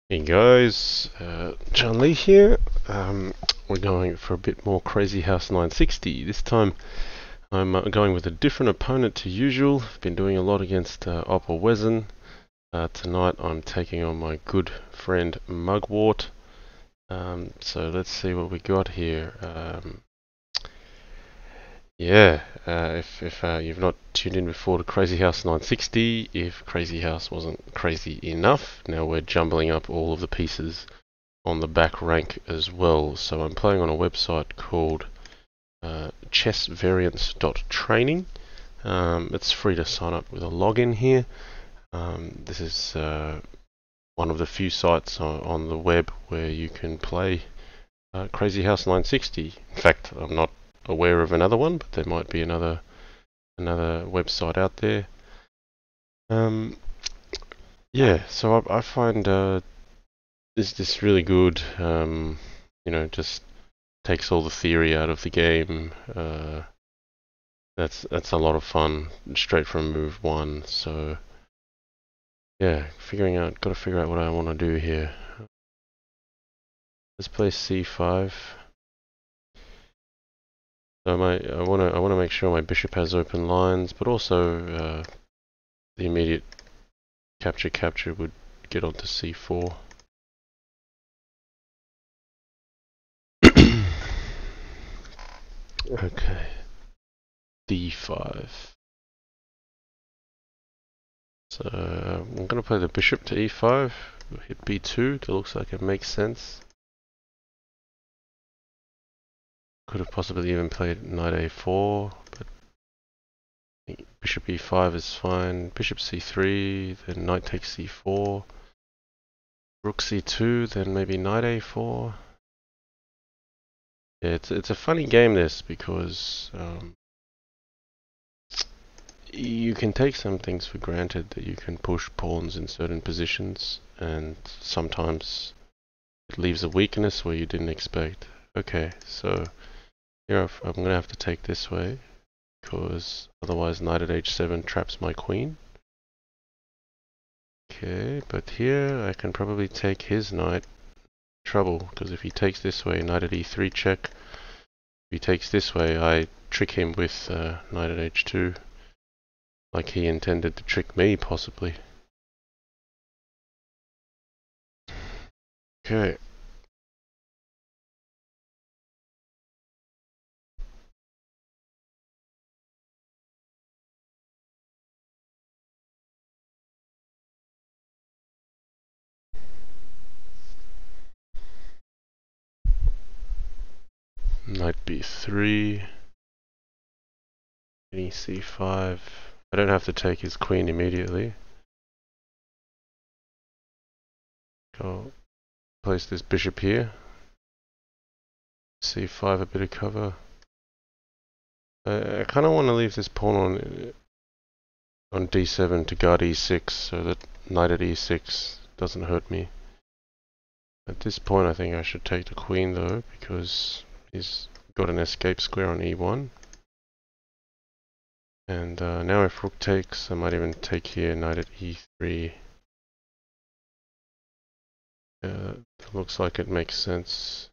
Hey guys, JannLee here. We're going for a bit more Crazyhouse 960. This time I'm going with a different opponent to usual. I've been doing a lot against Oppa Wezen. Tonight I'm taking on my good friend Mugwort. So let's see what we got here. If you've not tuned in before to Crazyhouse 960, if Crazyhouse wasn't crazy enough, now we're jumbling up all of the pieces on the back rank as well. So I'm playing on a website called chessvariance.training. It's free to sign up with a login here. This is one of the few sites on the web where you can play Crazyhouse 960. In fact, I'm not aware of another one, but there might be another website out there. So I find this really good. Just takes all the theory out of the game. That's a lot of fun, straight from move one. So yeah, got to figure out what I want to do here. Let's play c5. So I want to make sure my bishop has open lines, but also the immediate capture would get onto c4. Okay, d5. So I'm going to play the bishop to e5, hit b2, that looks like it makes sense. Could have possibly even played knight a4, but I think bishop e5 is fine. Bishop c3, then knight takes c4. Rook c2, then maybe knight a4. Yeah, it's a funny game this, because you can take some things for granted, that you can push pawns in certain positions, and sometimes it leaves a weakness where you didn't expect. Okay, so here I'm going to have to take this way, because otherwise knight at h7 traps my queen. Okay, but here I can probably take his knight. Trouble, because if he takes this way, knight at e3 check. If he takes this way, I trick him with knight at h2, like he intended to trick me, possibly. Okay. Knight b3, c5. I don't have to take his queen immediately. I'll place this bishop here. c5, a bit of cover. I kind of want to leave this pawn on d7 to guard e6, so that knight at e6 doesn't hurt me. At this point I think I should take the queen though, because he's got an escape square on e1. And now if rook takes, I might even take here, knight at e3. It looks like it makes sense.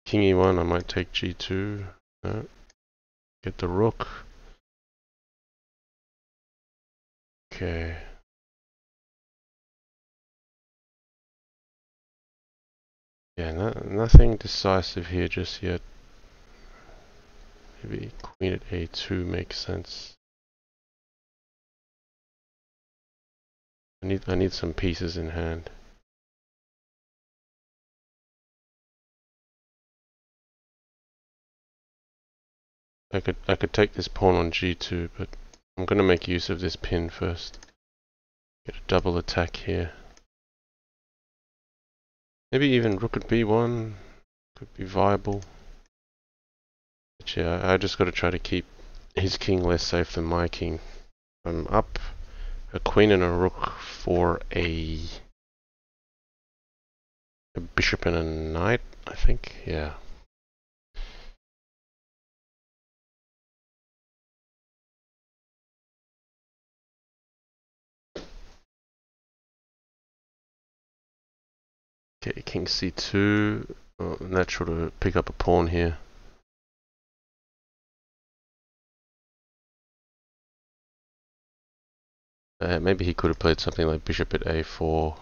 King e1, I might take g2. Get the rook. Okay. Yeah, nothing decisive here just yet. Maybe queen at a2 makes sense. I need some pieces in hand. I could take this pawn on g2, but I'm gonna make use of this pin first. Get a double attack here. Maybe even rook at b1 could be viable. But yeah, I just gotta try to keep his king less safe than my king. I'm up a queen and a rook for a bishop and a knight, I think. Yeah. Okay, king c2. Oh, natural to pick up a pawn here. Maybe he could have played something like bishop at a4,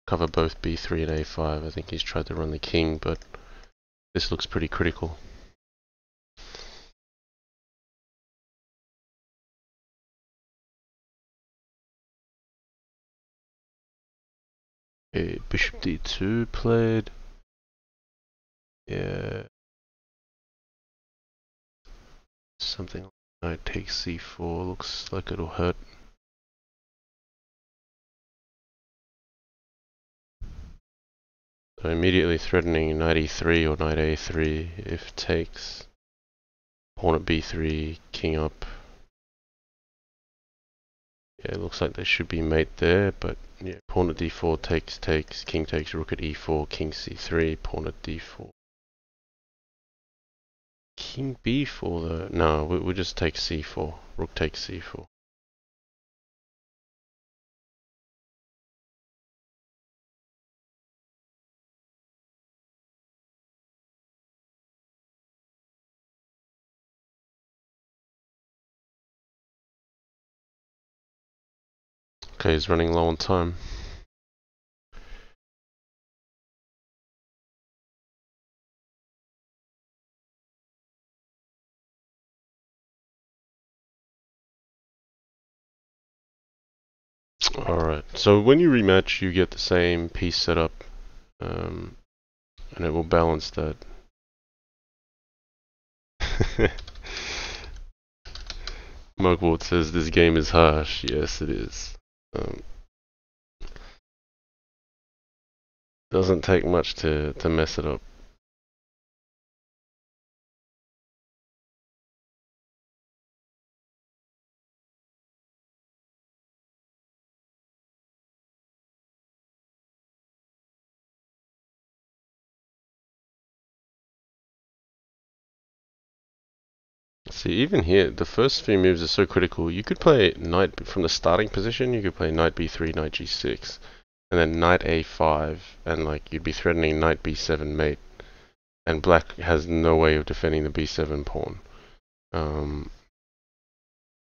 cover both b3 and a5. I think he's tried to run the king, but this looks pretty critical. Okay, bishop d2 played. Yeah. Something like knight takes c4 looks like it'll hurt. So immediately threatening knight e3 or knight a3 if takes. Pawn at b3, king up. Yeah, it looks like there should be mate there, but yeah, pawn at d4 takes, king takes, rook at e4, king c3, pawn at d4. King b4 though? No, we'll just take c4. Rook takes c4. Okay, he's running low on time. Alright, so when you rematch, you get the same piece set up, and it will balance that. Mugwort says this game is harsh. Yes, it is. Doesn't take much to mess it up. See, even here, the first few moves are so critical. You could play knight from the starting position. You could play knight b3, knight g6, and then knight a5, and like you'd be threatening knight b7 mate, and black has no way of defending the b7 pawn.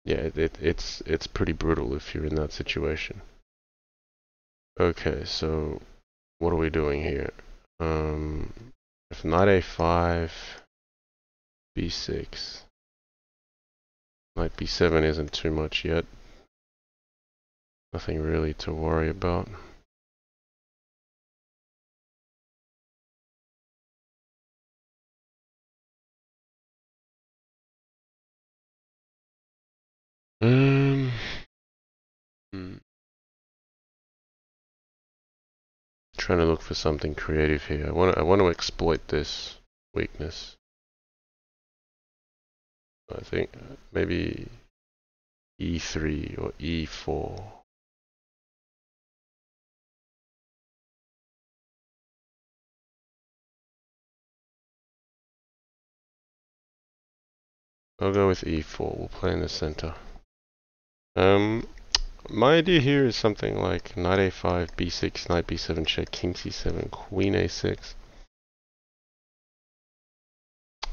Yeah, it's pretty brutal if you're in that situation. Okay, so what are we doing here? If knight a5, b6, knight b7 isn't too much yet. Nothing really to worry about. Hmm. Trying to look for something creative here. I want to exploit this weakness. I think maybe e3 or e4. I'll go with e4. We'll play in the center. My idea here is something like knight a5, b6, knight b7 check, king c7, queen a6.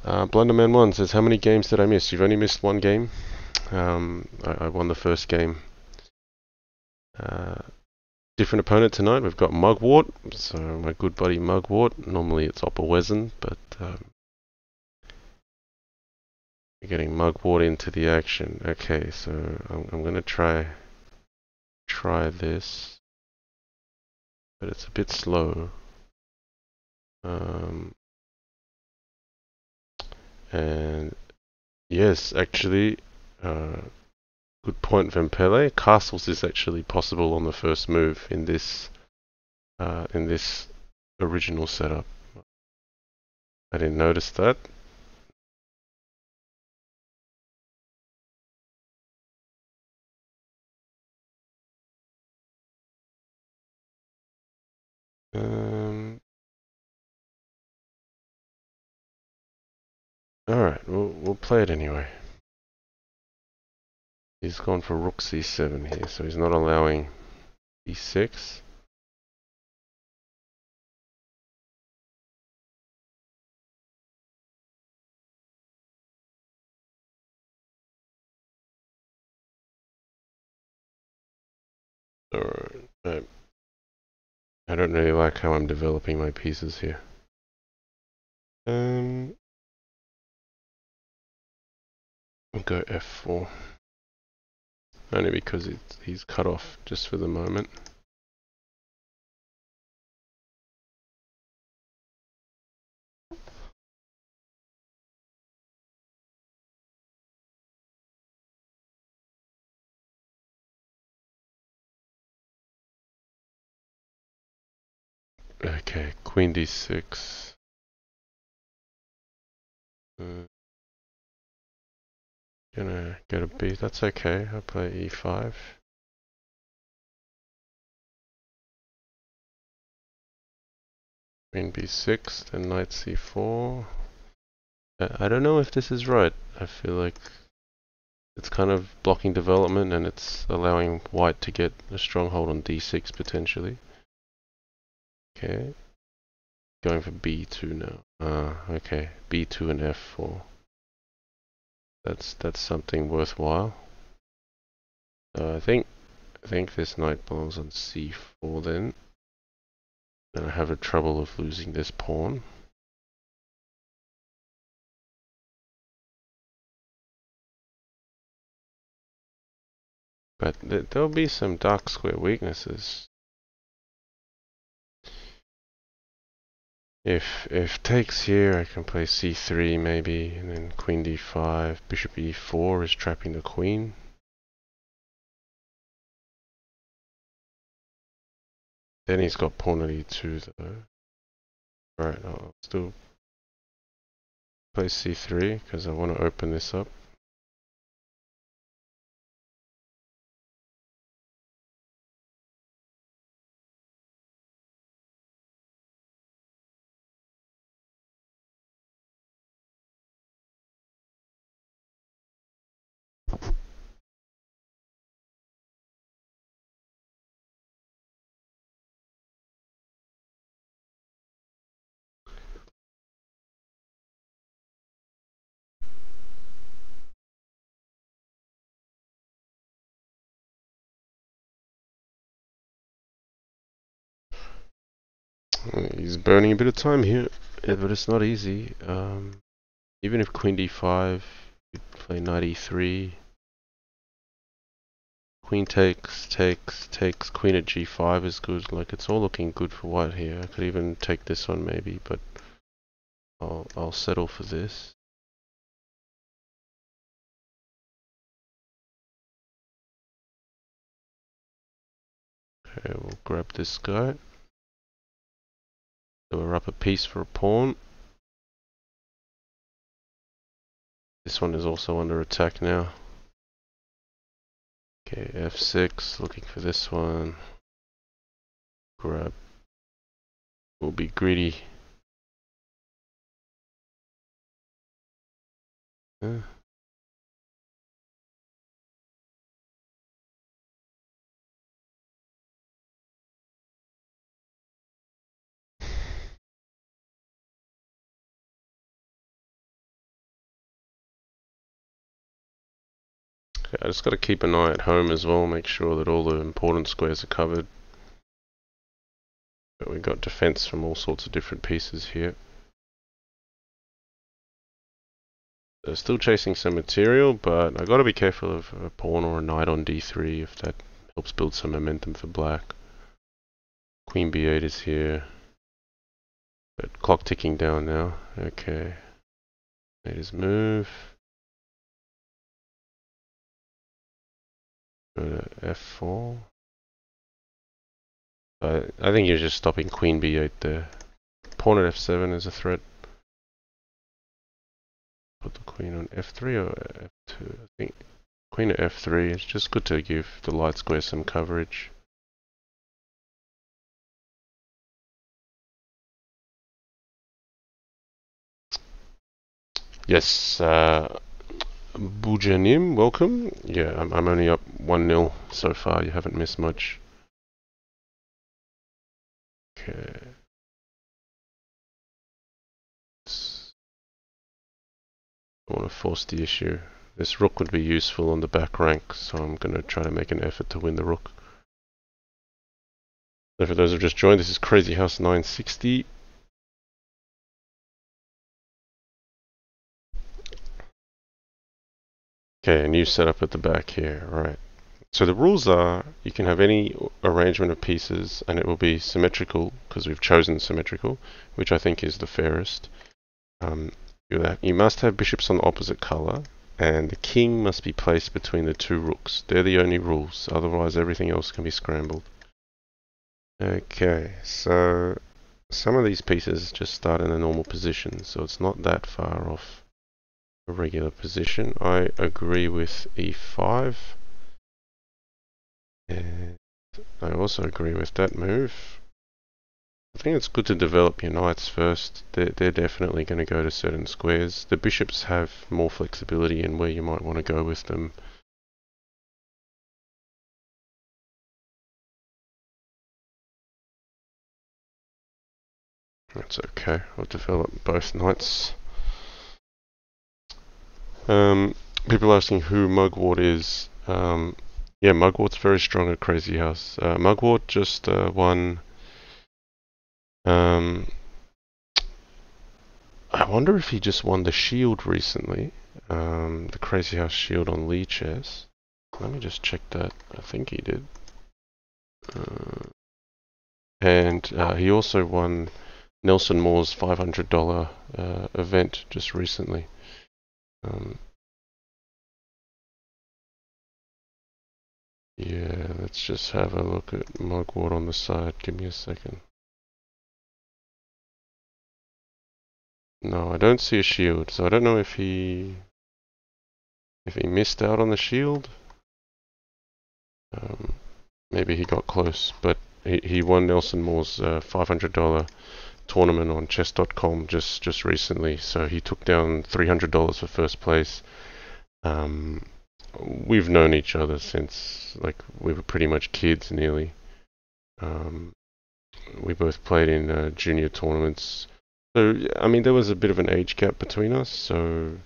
Blunderman1 says, how many games did I miss? You've only missed one game. I won the first game. Different opponent tonight. We've got Mugwort. So my good buddy Mugwort. Normally it's Opperwesen, but we're getting Mugwort into the action. Okay, so I'm gonna try this, but it's a bit slow. And yes, actually, good point, Vempele. Castles is actually possible on the first move in this original setup. I didn't notice that. Alright, we'll play it anyway. He's gone for rook c7 here, so he's not allowing e6. Alright, I don't really like how I'm developing my pieces here. We'll go f4. Only because he's cut off just for the moment. Okay, queen d6. Gonna get a b. That's okay. I play e5. Queen b6, then knight c4. I don't know if this is right. I feel like it's kind of blocking development and it's allowing white to get a stronghold on d6 potentially. Okay. Going for b2 now. Okay. b2 and f4. That's something worthwhile. So I think this knight belongs on c4 then. And I have a trouble of losing this pawn. But there'll be some dark square weaknesses. If takes here, I can play c3 maybe, and then queen d5, bishop e4 is trapping the queen. Then he's got pawn at e2 though. Alright, I'll still play c3 because I want to open this up. He's burning a bit of time here, but it's not easy. Even if queen d5, you play knight e3. Queen takes, queen at g5 is good. Like, it's all looking good for white here. I could even take this one maybe, but I'll settle for this. Okay, we'll grab this guy. So we're up a piece for a pawn. This one is also under attack now. Okay, f6, looking for this one. Grab. We'll be greedy. Yeah. Okay, I just got to keep an eye at home as well, make sure that all the important squares are covered. But we've got defense from all sorts of different pieces here. They're still chasing some material, but I got to be careful of a pawn or a knight on d3 if that helps build some momentum for black. Queen b8 is here. But clock ticking down now. Okay. Made his move. Go to f4. I think you're just stopping queen b8 there. Pawn at f7 is a threat. Put the queen on f3 or f2. I think queen at f3. It's just good to give the light square some coverage. Yes, Bujanim, welcome. Yeah, I'm only up 1-0 so far. You haven't missed much. Okay. I want to force the issue. This rook would be useful on the back rank, so I'm going to try to make an effort to win the rook. So for those who've just joined, this is Crazyhouse 960. Okay, a new setup at the back here, right. So the rules are, you can have any arrangement of pieces and it will be symmetrical, because we've chosen symmetrical, which I think is the fairest. You must have bishops on the opposite colour, and the king must be placed between the two rooks. They're the only rules, otherwise everything else can be scrambled. Okay, so some of these pieces just start in a normal position, so it's not that far off a regular position. I agree with e5, and I also agree with that move. I think it's good to develop your knights first. They're definitely going to go to certain squares. The bishops have more flexibility in where you might want to go with them. That's okay. I'll develop both knights. People asking who Mugwort is. Yeah, Mugwort's very strong at Crazyhouse. Mugwort just won. I wonder if he just won the Shield recently. The Crazyhouse Shield on Lee chess. Let me just check that. I think he did. And he also won Nelson Moore's $500 event just recently. Yeah, let's just have a look at Mugwort on the side. Give me a second. No, I don't see a shield, so I don't know if he missed out on the shield. Maybe he got close, but he won Nelson Moore's $500 tournament on chess.com just recently, so he took down $300 for first place. We've known each other since, like, we were pretty much kids nearly. We both played in junior tournaments. So, I mean, there was a bit of an age gap between us, so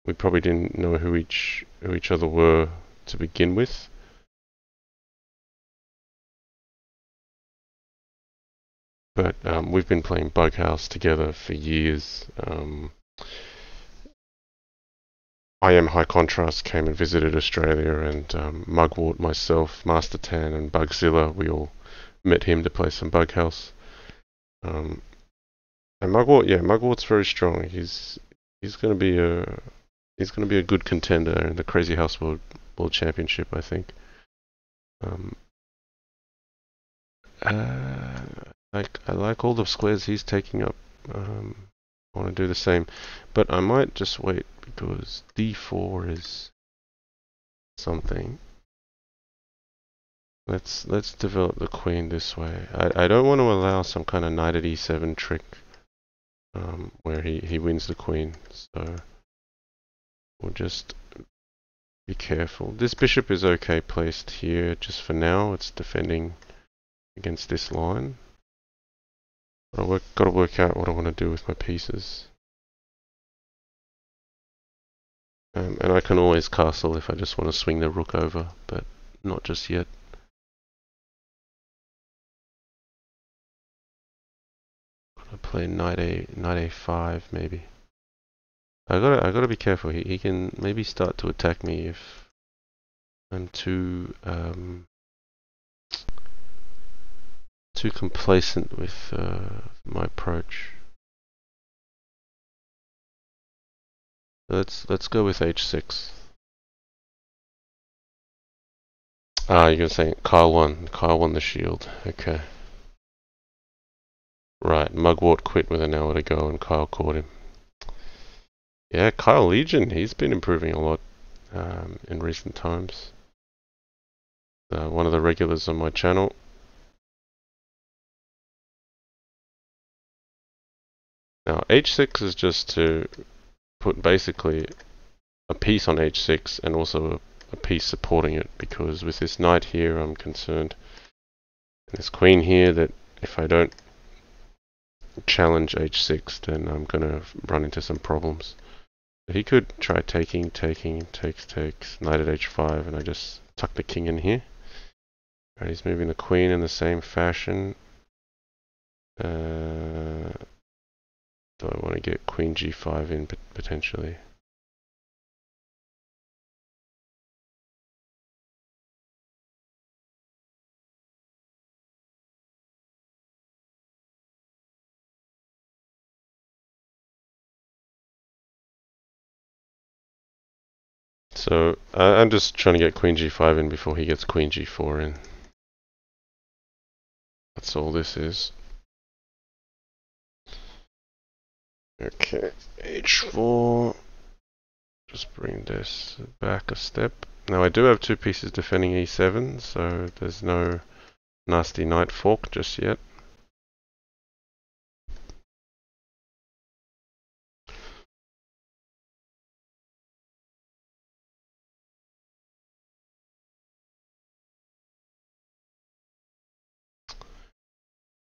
we probably didn't know who each other were to begin with. But we've been playing Bughouse together for years. I Am High Contrast came and visited Australia, and Mugwort, myself, Master Tan, and Bugzilla, we all met him to play some Bughouse. And Mugwort, yeah, Mugwort's very strong. He's going to be a good contender in the Crazyhouse World Championship, I think. I like all the squares he's taking up. I want to do the same, but I might just wait because d4 is something. Let's develop the queen this way. I don't want to allow some kind of knight at e7 trick where he wins the queen. So we'll just be careful. This bishop is okay placed here just for now. It's defending against this line. But I've got to work out what I want to do with my pieces. And I can always castle if I just want to swing the rook over, but not just yet. I play knight a5 maybe. I gotta be careful. He can maybe start to attack me if I'm too complacent with my approach. Let's go with h6. You're gonna say Kyle won the shield. Okay. Right, Mugwort quit with an hour to go and Kyle caught him. Yeah, Kyle Legion, he's been improving a lot in recent times. One of the regulars on my channel. Now, h6 is just to put basically a piece on h6 and also a piece supporting it, because with this knight here I'm concerned, and this queen here, that if I don't challenge h6 then I'm going to run into some problems. He could try taking, takes, knight at h5, and I just tuck the king in here. Right, he's moving the queen in the same fashion. Do I want to get queen g5 in potentially? So I'm just trying to get queen g5 in before he gets queen g4 in. That's all this is. Okay, h4. Just bring this back a step. Now I do have two pieces defending e7, so there's no nasty knight fork just yet.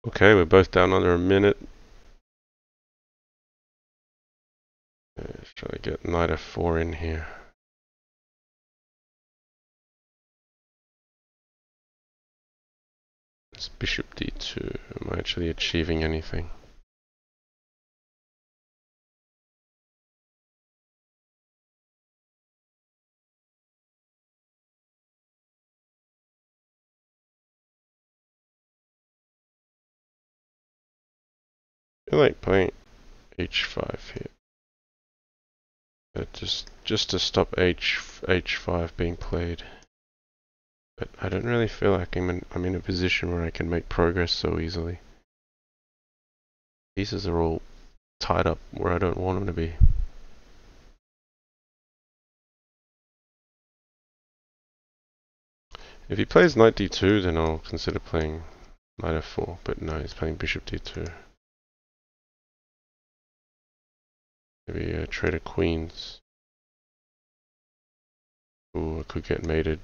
Okay, we're both down under a minute. Let's try to get knight f4 in here. It's bishop d2. Am I actually achieving anything? I feel like playing h5 here. Just to stop h5 being played. But I don't really feel like I'm in a position where I can make progress so easily. Pieces are all tied up where I don't want them to be. If he plays knight d2, then I'll consider playing knight f4, but no, he's playing bishop d2. Maybe a trade of queens. Ooh, I could get mated.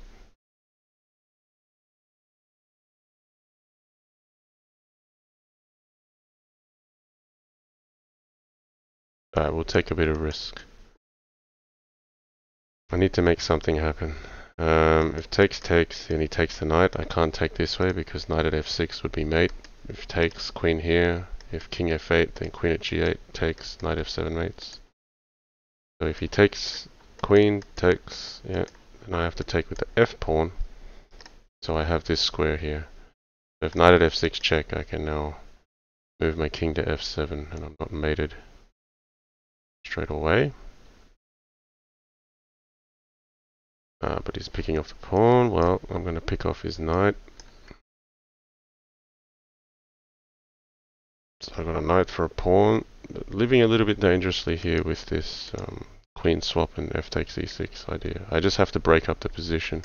Alright, we'll take a bit of risk. I need to make something happen. If takes, then he takes the knight. I can't take this way because knight at f6 would be mate. If takes, queen here. If king f8, then queen at g8 takes, knight f7 mates. So if he takes queen, takes, yeah, then I have to take with the f pawn. So I have this square here. So if knight at f6 check, I can now move my king to f7 and I'm not mated straight away. But he's picking off the pawn. Well, I'm going to pick off his knight. So I got a knight for a pawn. Living a little bit dangerously here with this queen swap and f takes e6 idea. I just have to break up the position.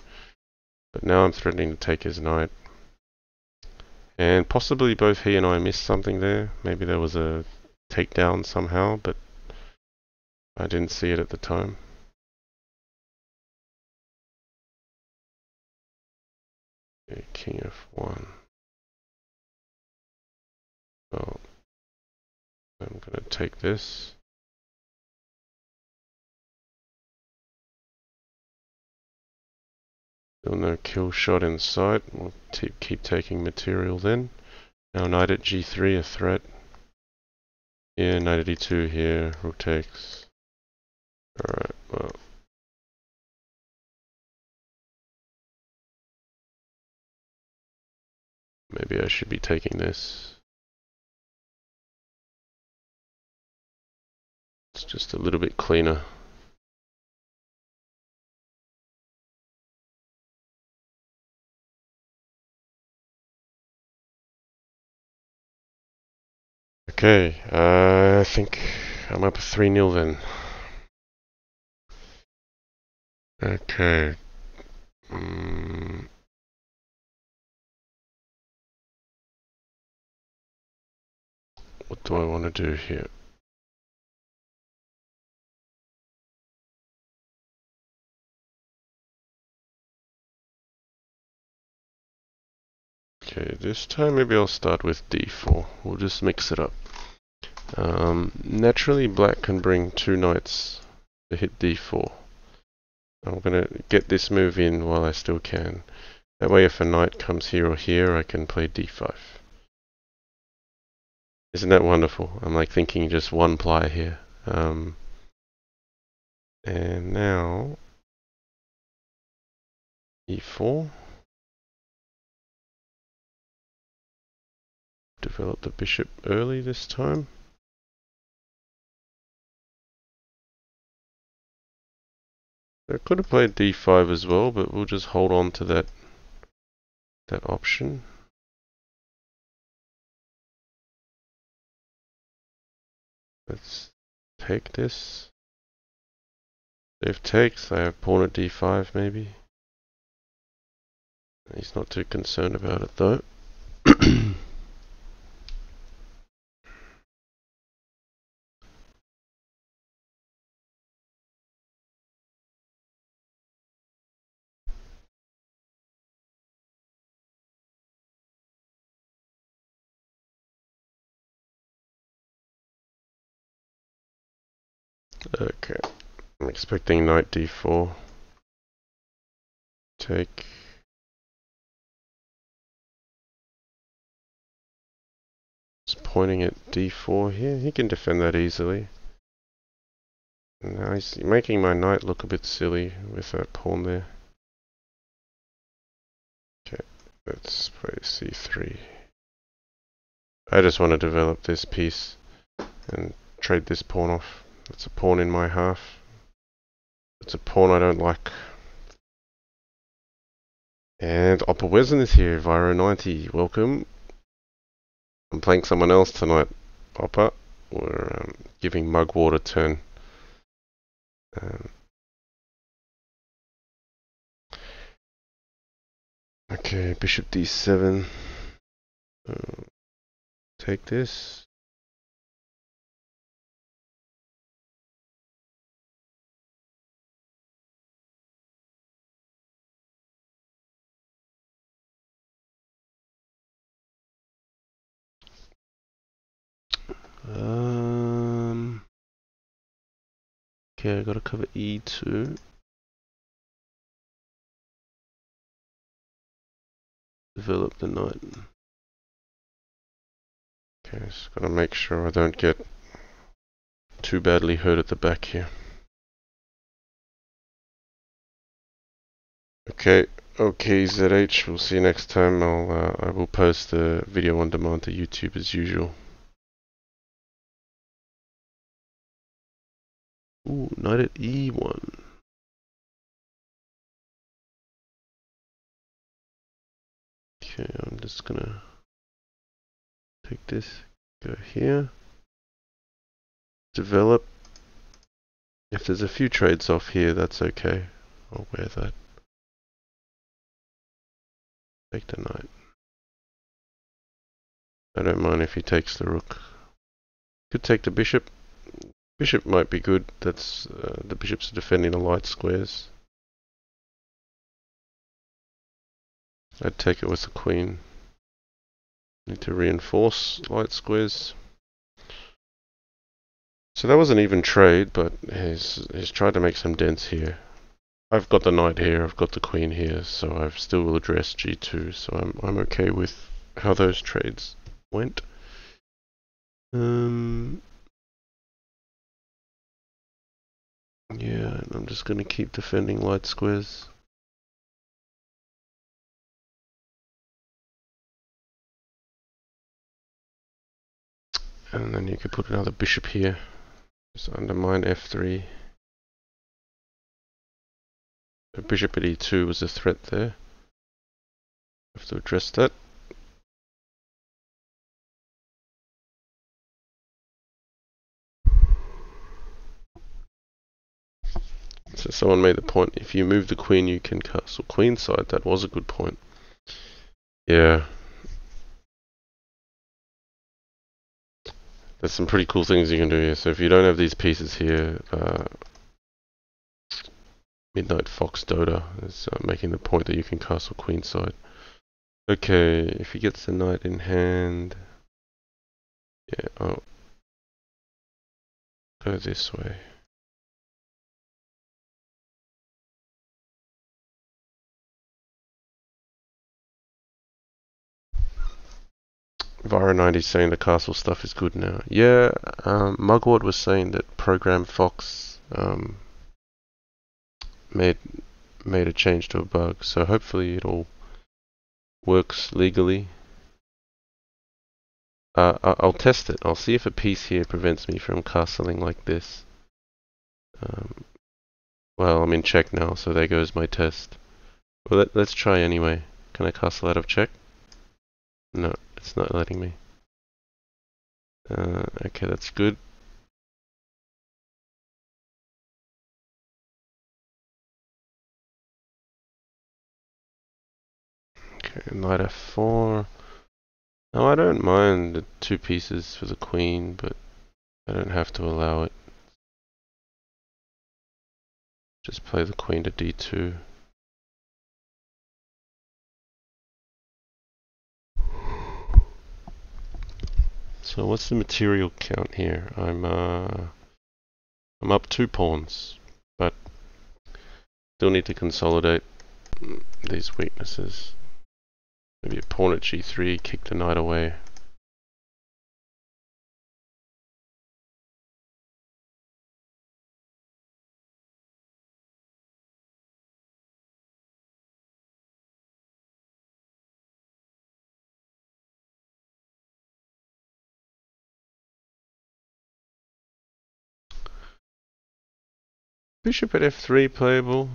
But now I'm threatening to take his knight. And possibly both he and I missed something there. Maybe there was a takedown somehow, but I didn't see it at the time. Okay, king f1. Well, I'm going to take this. Still no kill shot in sight. We'll keep taking material then. Now knight at g3, a threat. Yeah, knight at e2 here, rook takes. Alright, well. Maybe I should be taking this. It's just a little bit cleaner. Okay, I think I'm up 3-0 then. Okay. What do I want to do here? Okay, this time maybe I'll start with d4. We'll just mix it up. Naturally, black can bring two knights to hit d4. I'm going to get this move in while I still can. That way if a knight comes here or here, I can play d5. Isn't that wonderful? I'm like thinking just one ply here. And now e4. Develop the bishop early this time. I could have played d5 as well, but we'll just hold on to that option. Let's take this. If takes, I have pawn at d5 maybe. He's not too concerned about it though. Okay, I'm expecting knight d4. Take. Just pointing at d4 here. He can defend that easily. Now he's making my knight look a bit silly with that pawn there. Okay, let's play c3. I just want to develop this piece and trade this pawn off. It's a pawn in my half. It's a pawn I don't like. And Oppa Wesen is here, Viro90. Welcome. I'm playing someone else tonight, Oppa. We're giving Mugwort a turn. Okay, bishop d7. Take this. Okay, I gotta cover e2. Develop the knight. Okay, just gotta make sure I don't get too badly hurt at the back here. Okay, ZH. We'll see you next time. I will post the video on demand to YouTube as usual. Ooh, knight at e1. Okay, I'm just gonna take this, go here, develop. If there's a few trades off here, that's okay. I'll wear that. Take the knight. I don't mind if he takes the rook. Could take the bishop. Bishop might be good. That's the bishops are defending the light squares. I'd take it with the queen. Need to reinforce light squares. So that was an even trade, but he's tried to make some dents here. I've got the knight here, I've got the queen here, so I've still addressed g2, so I'm okay with how those trades went. Yeah, I'm just going to keep defending light squares. And then you could put another bishop here. Just undermine f3. The bishop at e2 was a threat there. Have to address that. So someone made the point, if you move the queen you can castle queenside. That was a good point. Yeah. There's some pretty cool things you can do here. So if you don't have these pieces here, Midnight Fox Dota is making the point that you can castle queenside. Okay, if he gets the knight in hand, yeah, I'll go this way. Vara90 saying the castle stuff is good now. Yeah, Mugwort was saying that Program Fox made a change to a bug, so hopefully it all works legally. I'll test it. I'll see if a piece here prevents me from castling like this. Well, I'm in check now, so there goes my test. Well, let's try anyway. Can I castle out of check? No, it's not letting me. Okay, that's good. Okay, knight f4. No, I don't mind the 2 pieces for the queen, but I don't have to allow it. Just play the queen to d2. So what's the material count here? I'm up 2 pawns, but still need to consolidate these weaknesses. Maybe a pawn at g3, kick the knight away. Bishop at f3 playable.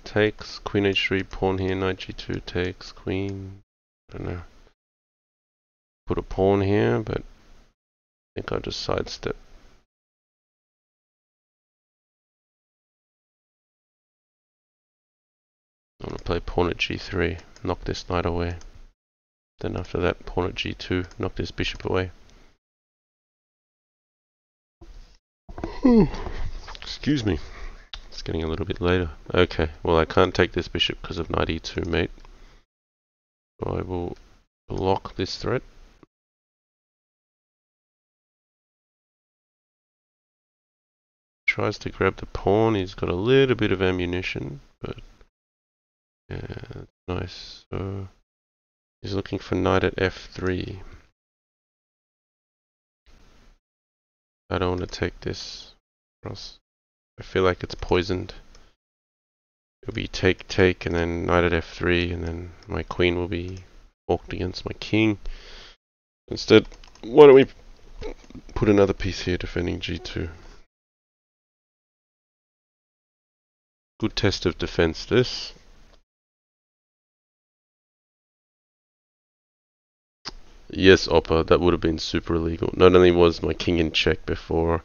Takes, queen h3, pawn here, knight g2 takes, queen. I don't know. Put a pawn here, but I think I'll just sidestep. I want to play pawn at g3, knock this knight away. Then after that, pawn at g2, knock this bishop away. Excuse me. It's getting a little bit later. Okay, well I can't take this bishop because of knight e2, mate. So I will block this threat. Tries to grab the pawn. He's got a little bit of ammunition, but yeah, that's nice. So he's looking for knight at f3. I don't want to take this, or else I feel like it's poisoned. It'll be take, and then knight at f3, and then my queen will be forked against my king. Instead, why don't we put another piece here defending g2? Good test of defense, this. Yes, Oppa, that would have been super illegal. Not only was my king in check before,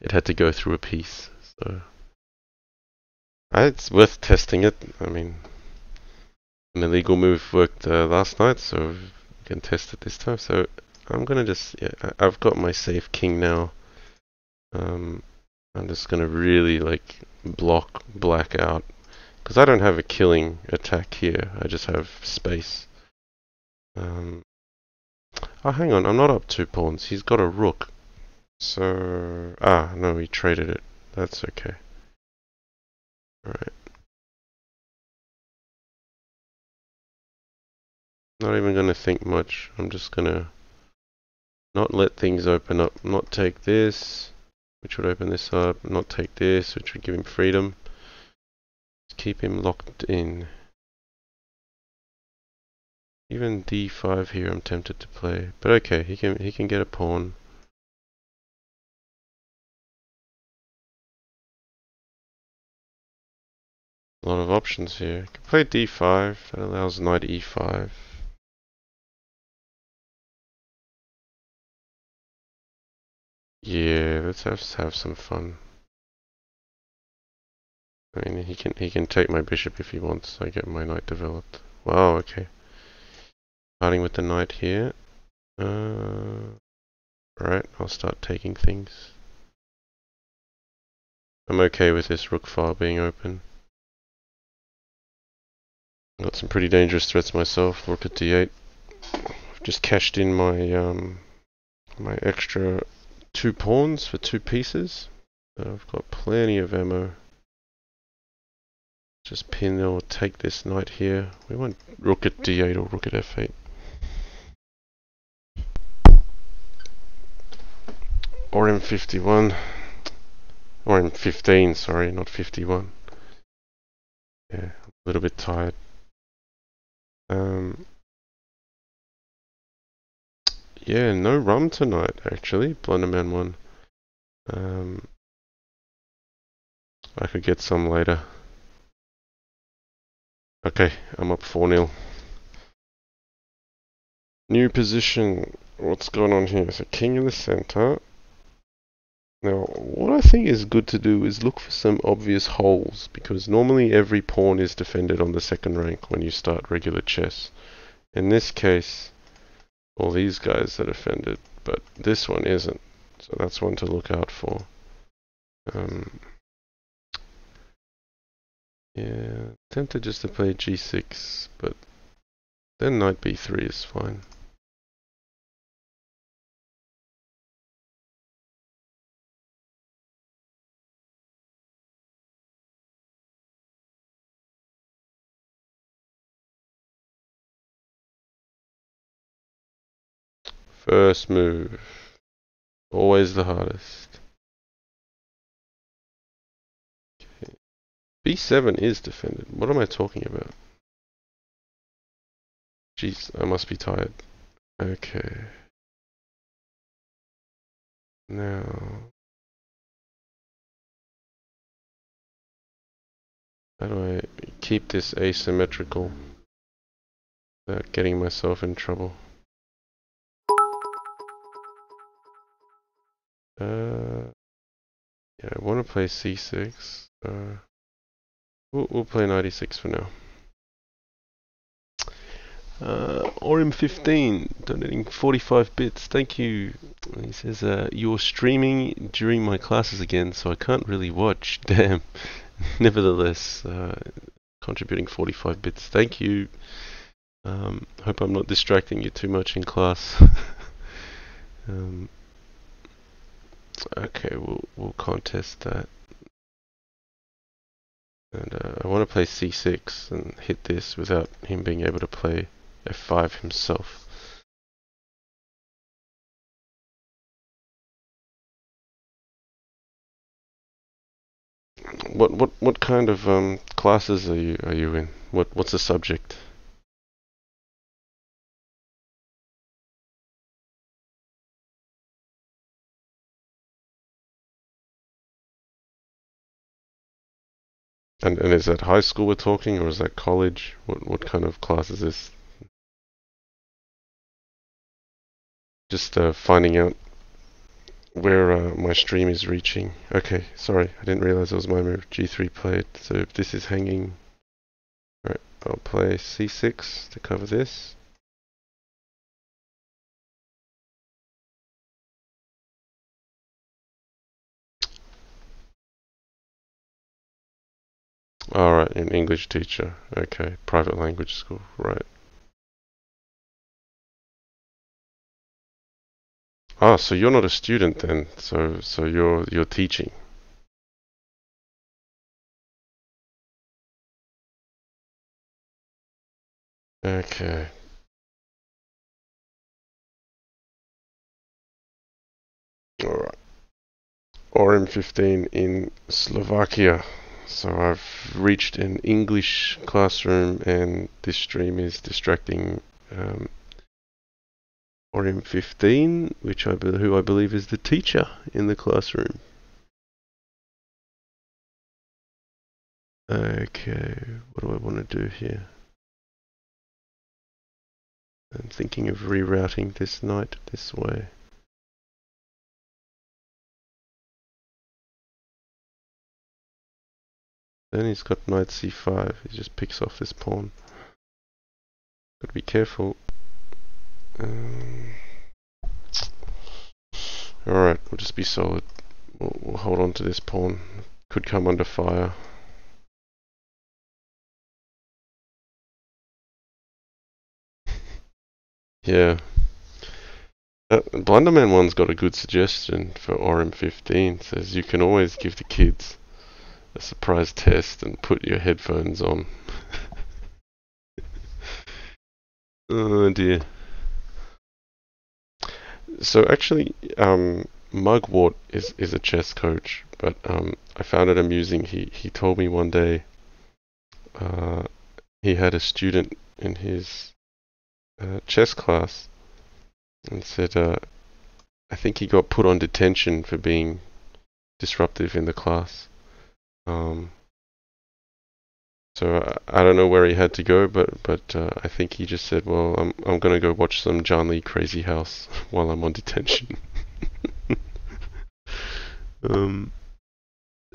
it had to go through a piece. So it's worth testing it. I mean, an illegal move worked last night, so we can test it this time. So I'm gonna just, yeah, I've got my safe king now. I'm just gonna really like block black out, because I don't have a killing attack here. I just have space. Oh, hang on, I'm not up 2 pawns. He's got a rook. So, no, he traded it. That's okay. Alright. Not even gonna think much. I'm just gonna not let things open up. Not take this, which would open this up. Not take this, which would give him freedom. Just keep him locked in. Even d5 here I'm tempted to play. But okay, he can get a pawn. A lot of options here. Can play d5, that allows knight e5. Yeah, let's have some fun. I mean, he can take my bishop if he wants. I get my knight developed. Wow, okay. Starting with the knight here. Right, I'll start taking things. I'm okay with this rook file being open. Got some pretty dangerous threats myself. Rook at d8. I've just cashed in my my extra 2 pawns for 2 pieces. So I've got plenty of ammo. Just pin or take this knight here. We want rook at d8 or rook at f8. Or M51. Or M15, sorry, not 51. Yeah, I'm a little bit tired. Yeah, no rum tonight, actually. Blunderman 1. I could get some later. Okay, I'm up 4-0. New position. What's going on here? So king in the center. Now, what I think is good to do is look for some obvious holes, because normally every pawn is defended on the second rank when you start regular chess. In this case, all these guys are defended, but this one isn't. So that's one to look out for. Yeah, tempted just to play g6, but then knight b3 is fine. First move. Always the hardest. Okay. b7 is defended. What am I talking about? Jeez, I must be tired. Okay. Now, how do I keep this asymmetrical without getting myself in trouble? Yeah, I want to play c6. We'll play knight e6 for now. Orim15 donating 45 bits. Thank you. He says, you're streaming during my classes again, so I can't really watch. Damn. Nevertheless, contributing 45 bits. Thank you. Hope I'm not distracting you too much in class. Okay, we'll contest that. And I want to play c6 and hit this without him being able to play f5 himself. What kind of classes are you in? What's the subject? And is that high school we're talking, or is that college? What kind of class is this? Just finding out where my stream is reaching. Okay, sorry, I didn't realize it was my move. G3 played, so if this is hanging, right, I'll play C6 to cover this. Alright, an English teacher. Okay, private language school, right. Ah, so you're not a student then, so you're teaching. Okay. Alright. RM15 in Slovakia. So I've reached an English classroom and this stream is distracting RM15, who I believe is the teacher in the classroom. Okay, what do I want to do here? I'm thinking of rerouting this knight this way. Then he's got knight c5, he just picks off this pawn. Gotta be careful. Alright, we'll just be solid. We'll hold on to this pawn. Could come under fire. Yeah. Blunderman 1's got a good suggestion for RM15. Says you can always give the kids a surprise test and put your headphones on. Oh dear. So actually, Mugwort is a chess coach, but I found it amusing. He told me one day he had a student in his chess class and said I think he got put on detention for being disruptive in the class. So I don't know where he had to go, but I think he just said, "Well, I'm gonna go watch some JannLee Crazyhouse while I'm on detention."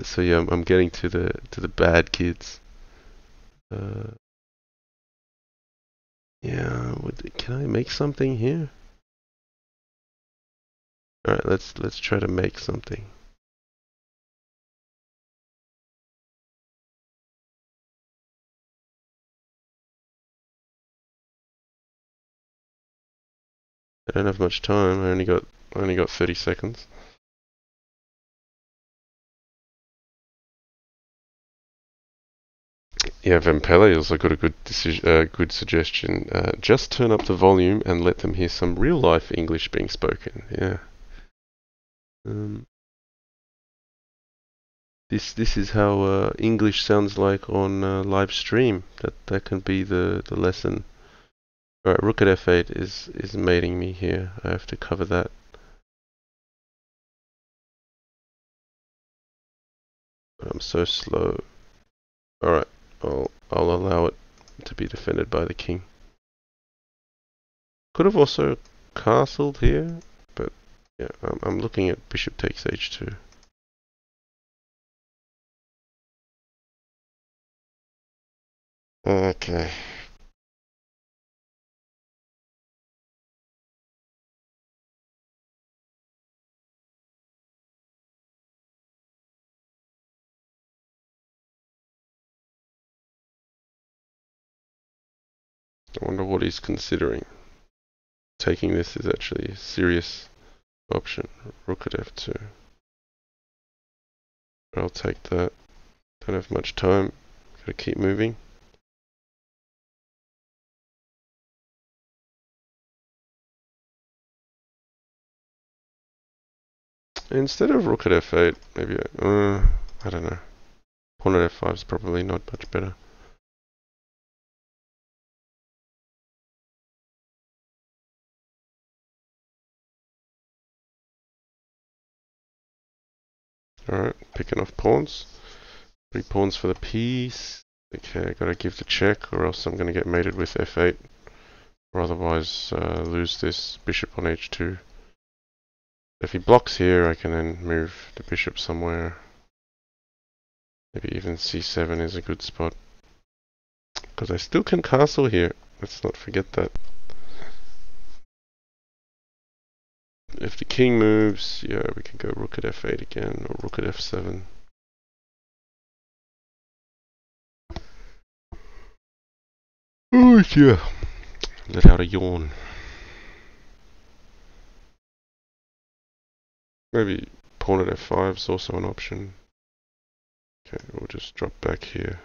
So yeah, I'm getting to the bad kids. Yeah, can I make something here? All right, let's try to make something. I don't have much time. I only got 30 seconds. Yeah, Vampele also got a good suggestion. Just turn up the volume and let them hear some real life English being spoken. Yeah. This is how English sounds like on live stream. That can be the lesson. All right, Rook at F8 is mating me here. I have to cover that. But I'm so slow. All right, I'll allow it to be defended by the king. Could have also castled here, but yeah, I'm looking at bishop takes h2. Okay. I wonder what he's considering. Taking this is actually a serious option. Rook at f2. I'll take that. Don't have much time. Gotta keep moving. Instead of rook at f8, maybe I don't know. Pawn at f5 is probably not much better. Alright, picking off pawns. 3 pawns for the piece. Okay, I gotta give the check or else I'm gonna get mated with f8. Or otherwise lose this bishop on h2. If he blocks here, I can then move the bishop somewhere. Maybe even c7 is a good spot. Because I still can castle here. Let's not forget that. If the king moves, yeah, we can go rook at f8 again, or rook at f7. Oh yeah. Let out a yawn. Maybe pawn at f5 is also an option. Okay, we'll just drop back here.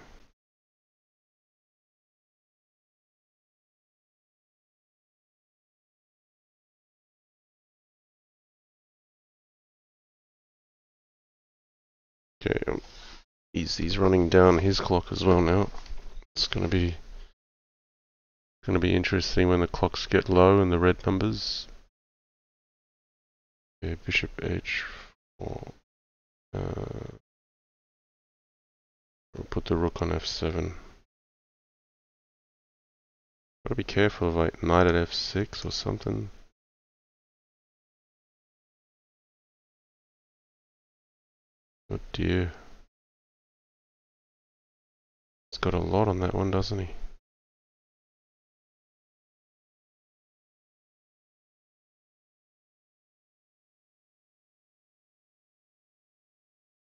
Okay, he's running down his clock as well now. It's gonna be interesting when the clocks get low and the red numbers. Okay, bishop h4. We'll put the rook on f7. Gotta be careful of like knight at f6 or something. Oh dear. He's got a lot on that one, doesn't he?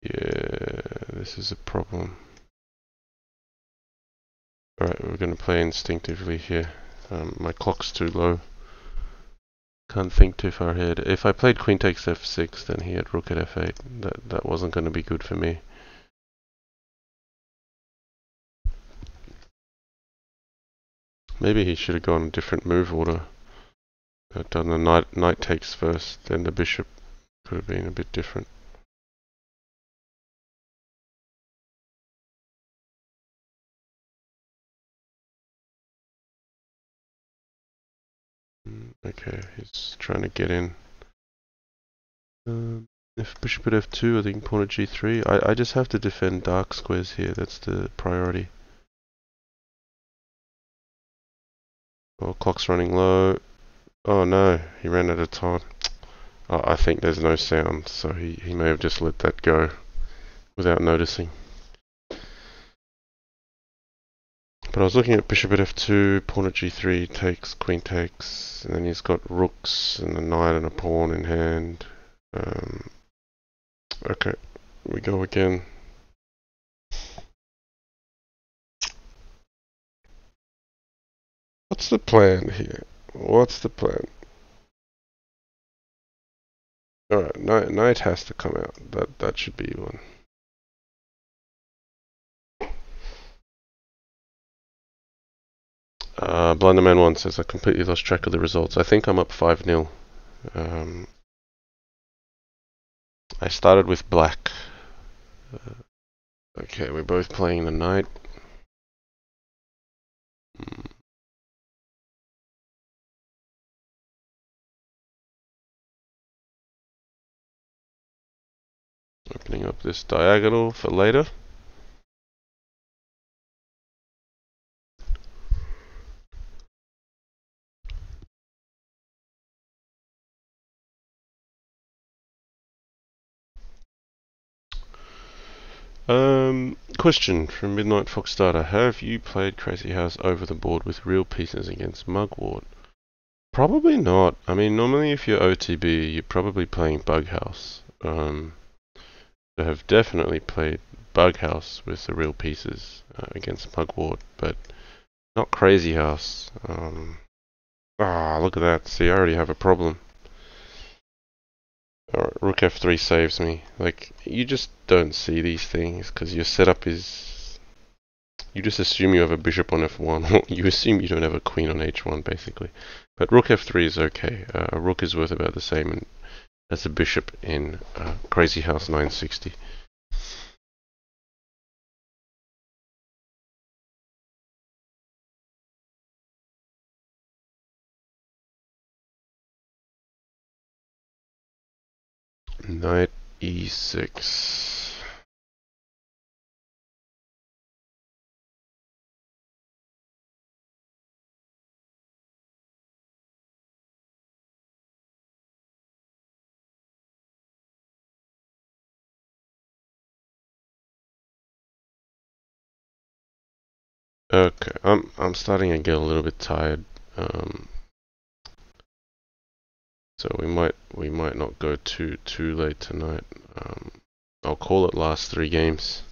Yeah, this is a problem. Alright, we're going to play instinctively here. My clock's too low. Can't think too far ahead. If I played queen takes f6, then he had rook at f8. That wasn't going to be good for me. Maybe he should have gone a different move order. Done the knight takes first, then the bishop. Could have been a bit different. Okay, he's trying to get in. If bishop at f2, I think pawn at g3. I just have to defend dark squares here. That's the priority. Oh, clock's running low. Oh no, he ran out of time. Oh, I think there's no sound, so he may have just let that go without noticing. But I was looking at bishop at f2, pawn at g3, takes, queen takes, and then he's got rooks and a knight and a pawn in hand. Okay, we go again. What's the plan here? What's the plan? Alright, knight has to come out. That should be one. Blunderman1 says I completely lost track of the results. I think I'm up 5-0. I started with black. Okay, we're both playing the knight. Opening up this diagonal for later. Question from Midnight Fox Starter. Have you played Crazyhouse over the board with real pieces against Mugwort? Probably not. I mean, normally if you're OTB, you're probably playing Bughouse. I have definitely played Bughouse with the real pieces against Mugwort, but not Crazyhouse. Look at that. See, I already have a problem. Alright, rook f3 saves me. Like, you just don't see these things because your setup is... You just assume you have a bishop on f1, you assume you don't have a queen on h1 basically. But rook f3 is okay. A rook is worth about the same as a bishop in Crazyhouse 960. Knight e6. Okay, I'm starting to get a little bit tired. So we might not go too late tonight. I'll call it last 3 games.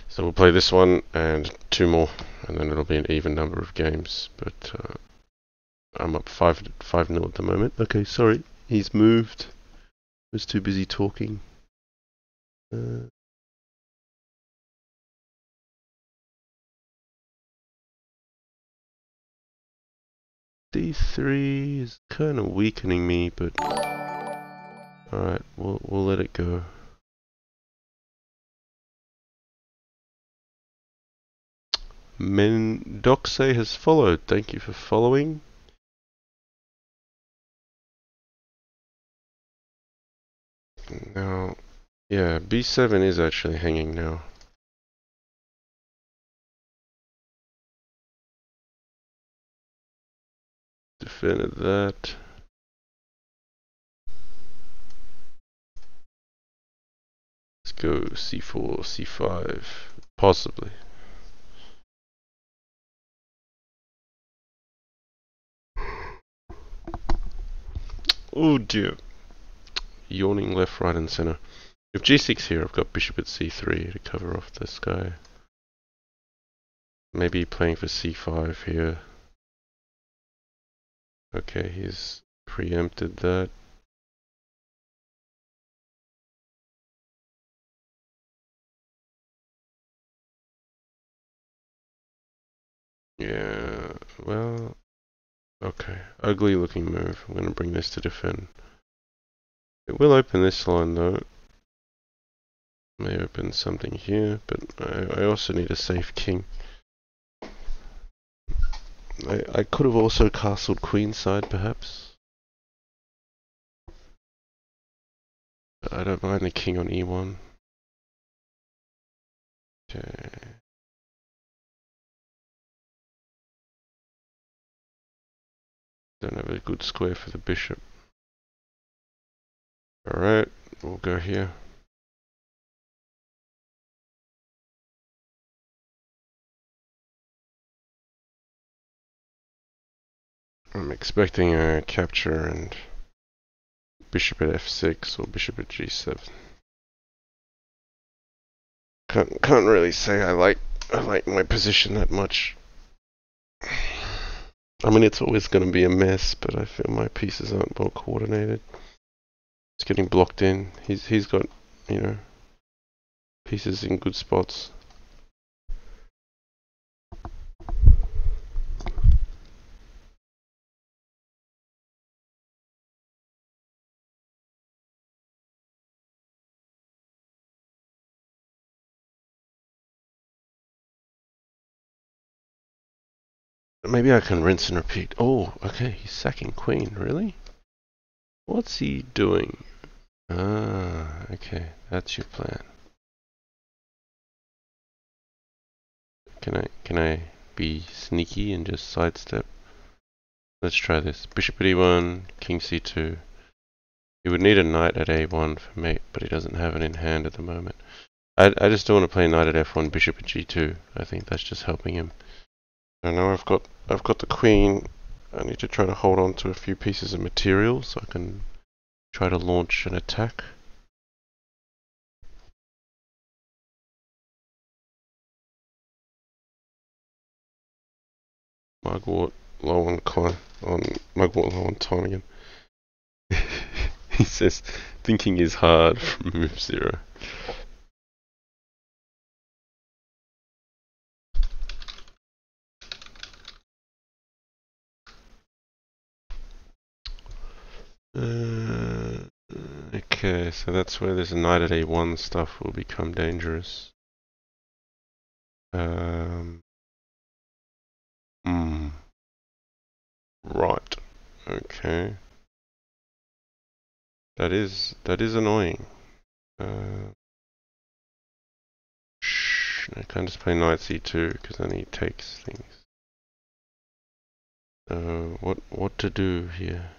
So we'll play this one and 2 more, and then it'll be an even number of games. But I'm up 5-0 at the moment. Okay, sorry, he's moved. I was too busy talking. D3 is kind of weakening me, but alright, we'll let it go. Mendoxe has followed. Thank you for following. Now, yeah, B7 is actually hanging now. Defended that. Let's go C4, C5, possibly. Oh dear. Yawning left, right and center. With G6 here, I've got bishop at C3 to cover off this guy. Maybe playing for C5 here. Okay, he's preempted that. Yeah, well, okay. Ugly looking move. I'm going to bring this to defend. It will open this line though. May open something here, but I also need a safe king. I could have also castled queenside perhaps. But I don't mind the king on e1. Okay. Don't have a good square for the bishop. Alright, we'll go here. I'm expecting a capture and bishop at f6 or bishop at g7. Can't really say I like my position that much. I mean, it's always going to be a mess, but I feel my pieces aren't well coordinated. It's getting blocked in. He's got, you know, pieces in good spots. Maybe I can rinse and repeat. Oh, okay, he's sacking queen, really? What's he doing? Ah, okay, that's your plan. Can I be sneaky and just sidestep? Let's try this. Bishop at e1, king c2. He would need a knight at a1 for mate, but he doesn't have it in hand at the moment. I just don't want to play knight at f1, bishop at g2. I think that's just helping him. I know I've got the queen. I need to try to hold on to a few pieces of material so I can try to launch an attack. Mugwort low on time again. He says thinking is hard from move 0. Okay, so that's where this knight at a1 stuff will become dangerous. Right. Okay. That is annoying. I can't just play knight c2 because then he takes things. What to do here?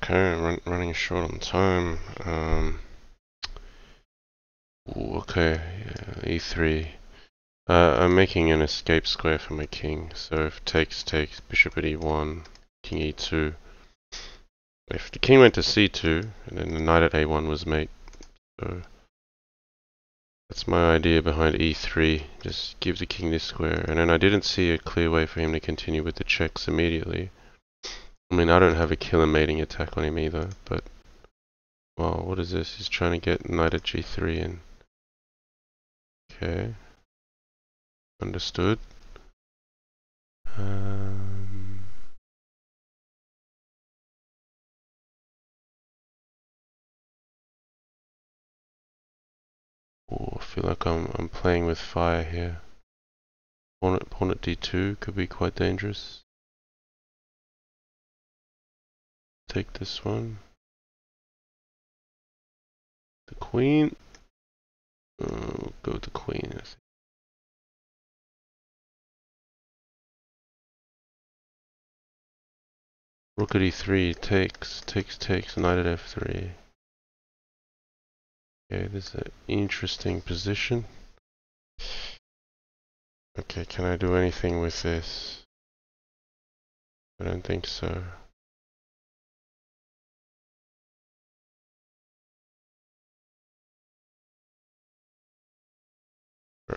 Okay, running short on time. Okay, yeah, e3. I'm making an escape square for my king, so if takes, bishop at e1, king e2. If the king went to c2, and then the knight at a1 was mate, so that's my idea behind e3. Just give the king this square, and then I didn't see a clear way for him to continue with the checks immediately. I mean, I don't have a killer mating attack on him either, but well, what is this? He's trying to get knight at g3 in. Okay. Understood. Oh, I feel like I'm playing with fire here. Pawn at d2 could be quite dangerous. Take this one. The queen. Go with the queen, I think. Rook at e3, takes, knight at f3. Okay, this is an interesting position. Okay, can I do anything with this? I don't think so.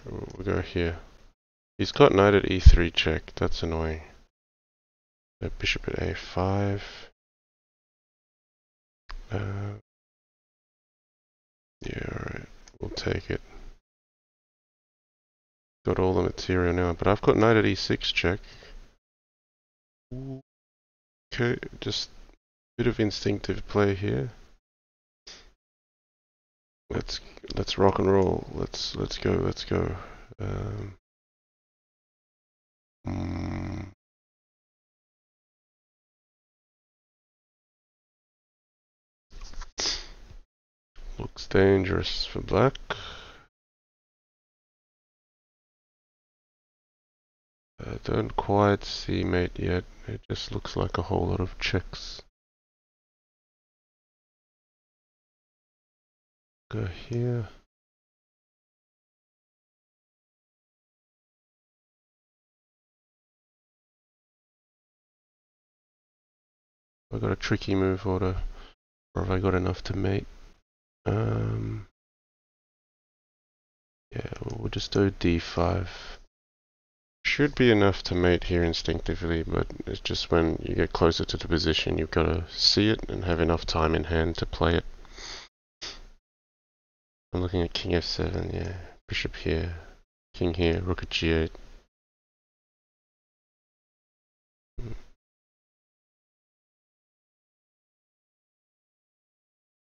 We'll go here. He's got knight at e3 check. That's annoying. So bishop at a5. Yeah, alright. We'll take it. Got all the material now, but I've got knight at e6 check. Okay, just a bit of instinctive play here. Let's rock and roll. Let's go. Hmm. Looks dangerous for black. I don't quite see mate yet. It just looks like a whole lot of checks. Go here. Have I got a tricky move or have I got enough to mate? Yeah, we'll just do d5. Should be enough to mate here instinctively, but it's just when you get closer to the position, you've got to see it and have enough time in hand to play it. I'm looking at king f7, yeah. Bishop here, king here, rook at g8.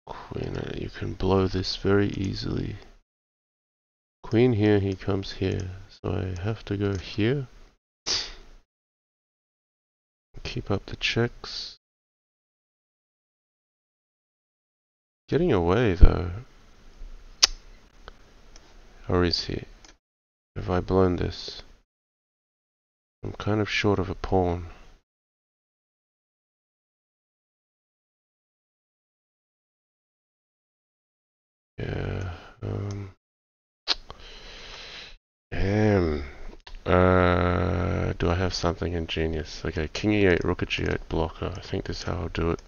Queen, you can blow this very easily. Queen here, he comes here, so I have to go here. Keep up the checks. Getting away though. Or is he? Have I blown this? I'm kind of short of a pawn. Yeah, damn. Do I have something ingenious? Okay, king e8, rook at g8 blocker. I think this is how I'll do it.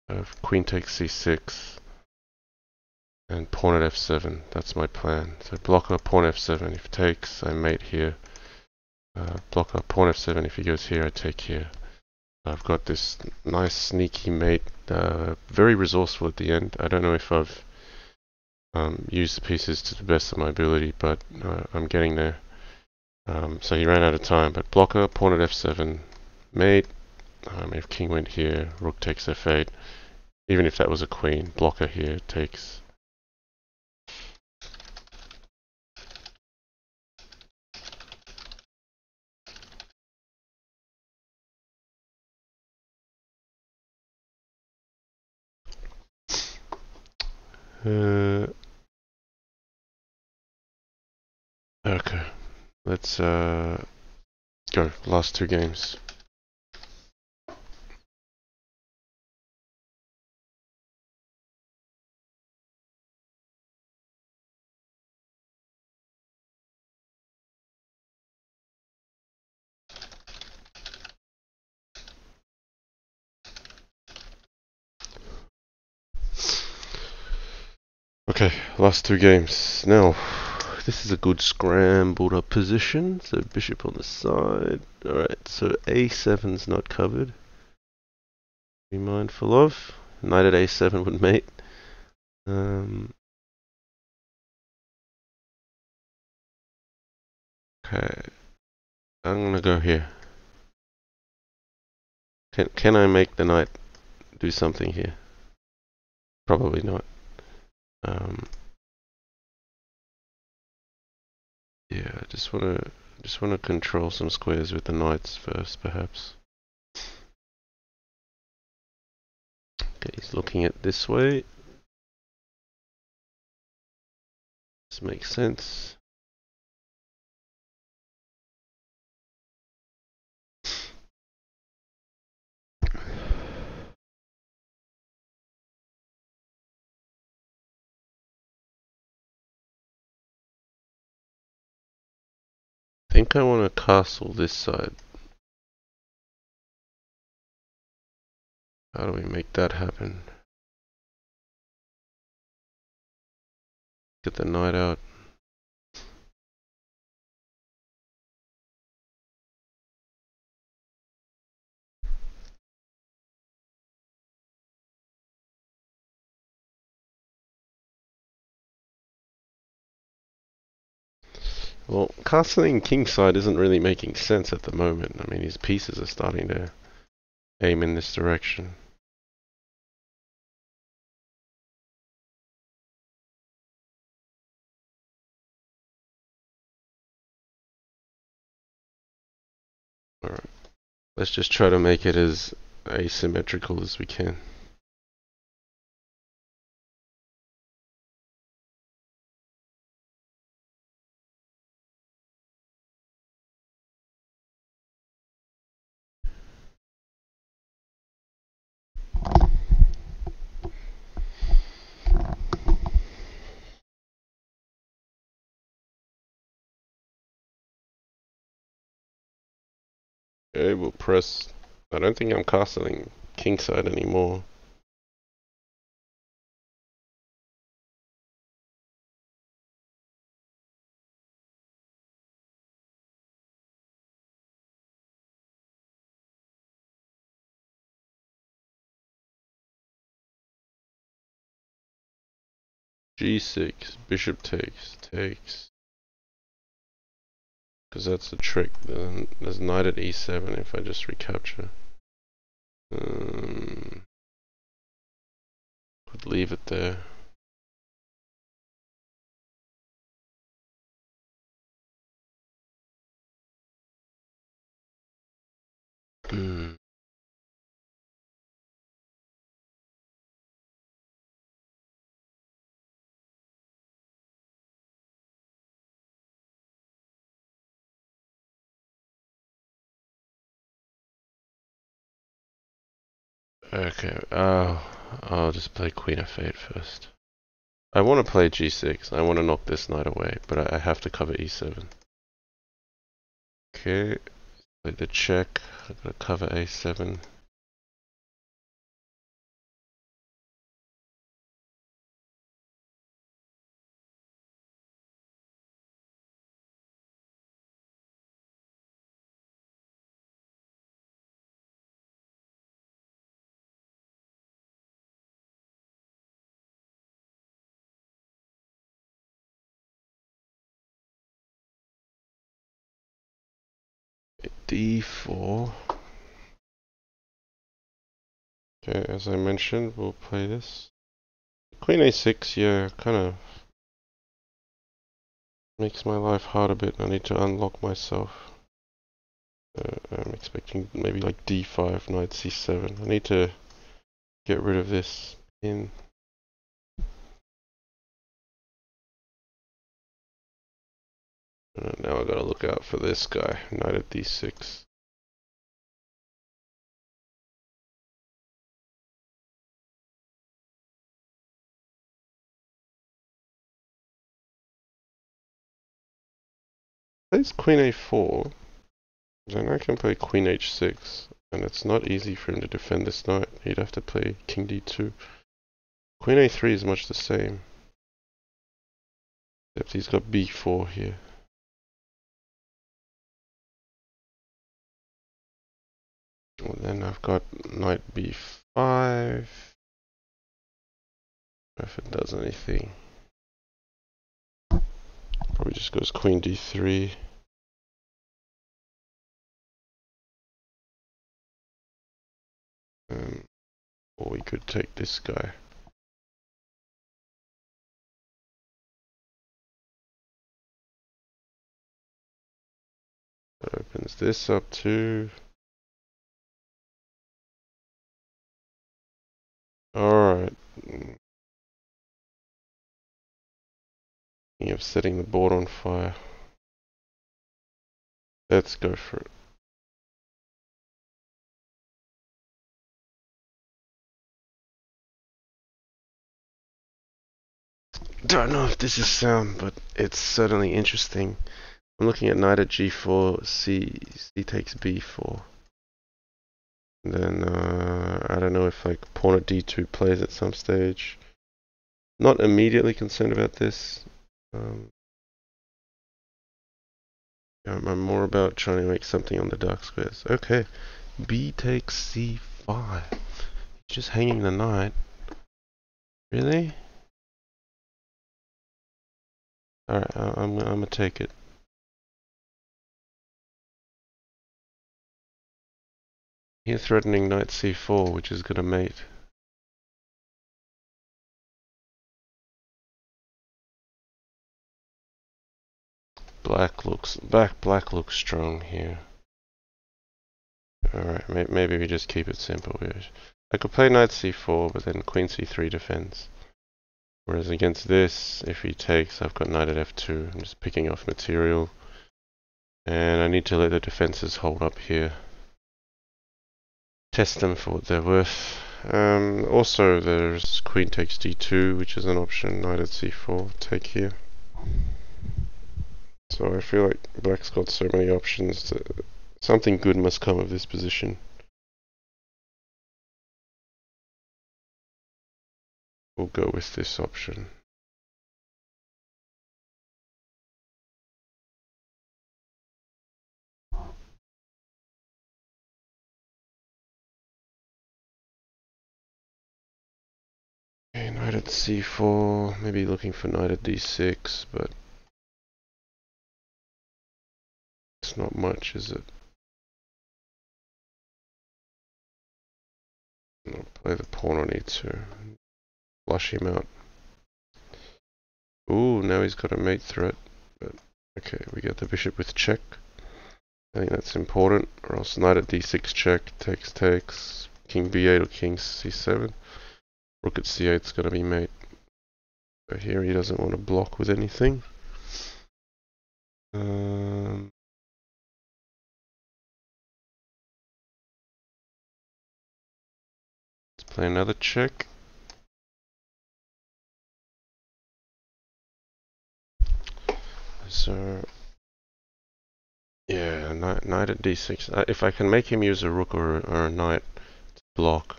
I've queen takes c6 and pawn at f7. That's my plan. So blocker, pawn f7. If takes, I mate here. Blocker, pawn f7. If he goes here, I take here. I've got this nice sneaky mate. Very resourceful at the end. I don't know if I've used the pieces to the best of my ability, but I'm getting there. So he ran out of time, but blocker, pawn at f7, mate. If king went here, rook takes f8. Even if that was a queen, blocker here takes. Okay, let's go. Last two games. Okay, last two games. Now, this is a good scrambled up position. So bishop on the side. Alright, so a7's not covered. Be mindful of. Knight at a7 would mate. Okay, I'm gonna go here. Can I make the knight do something here? Probably not. Yeah, I just wanna control some squares with the knights first, perhaps. Okay, he's looking at this way. This makes sense. I think I want to castle this side. How do we make that happen? Get the knight out. Well, castling kingside isn't really making sense at the moment. I mean, his pieces are starting to aim in this direction. Alright, let's just try to make it as asymmetrical as we can. Okay, we'll press... I don't think I'm castling kingside anymore. G6, bishop takes. Because that's the trick. Then there's knight at e7 if I just recapture. Could leave it there. Okay, I'll just play Queen f8 first. I want to play g6. I want to knock this knight away, but I have to cover e7. Okay, play the check. I gotta cover a7. d4. Okay, as I mentioned, we'll play this. Queen a6, yeah, kind of makes my life hard a bit. I need to unlock myself. I'm expecting maybe like d5, knight c7. I need to get rid of this pin. Now I gotta look out for this guy, knight at d6. Plays queen a4, then I can play queen h6, and it's not easy for him to defend this knight. He'd have to play king d2. Queen a3 is much the same, except he's got b4 here. And then I've got knight b5, if it does anything. Probably just goes queen d3. Or we could take this guy. That opens this up too. Alright. Thinking of setting the board on fire. Let's go for it. Don't know if this is sound, but it's certainly interesting. I'm looking at knight at g4, c takes b4. And then, I don't know if like pawn at d2 plays at some stage. Not immediately concerned about this. I'm more about trying to make something on the dark squares. Okay, b takes c5. Just hanging the knight. Really? Alright, I'm gonna take it. Here threatening knight c4, which is gonna mate. Black looks strong here. Alright, maybe we just keep it simple. I could play knight c4, but then queen c3 defends. Whereas against this, if he takes, I've got knight at f2. I'm just picking off material. And I need to let the defenses hold up here. Test them for what they're worth. Also, there's queen takes d2, which is an option. Knight at c4, take here. So I feel like black's got so many options. Something good must come of this position. We'll go with this option. Okay, knight at c4, maybe looking for knight at d6, but it's not much, is it? I'll play the pawn on e2. Flush him out. Ooh, now he's got a mate threat. But okay, we get the bishop with check. I think that's important, or else knight at d6 check, takes, king b8 or king c7. Rook at c8 is going to be mate. So here he doesn't want to block with anything. Let's play another check. So yeah, knight at d6. If I can make him use a rook or a knight to block,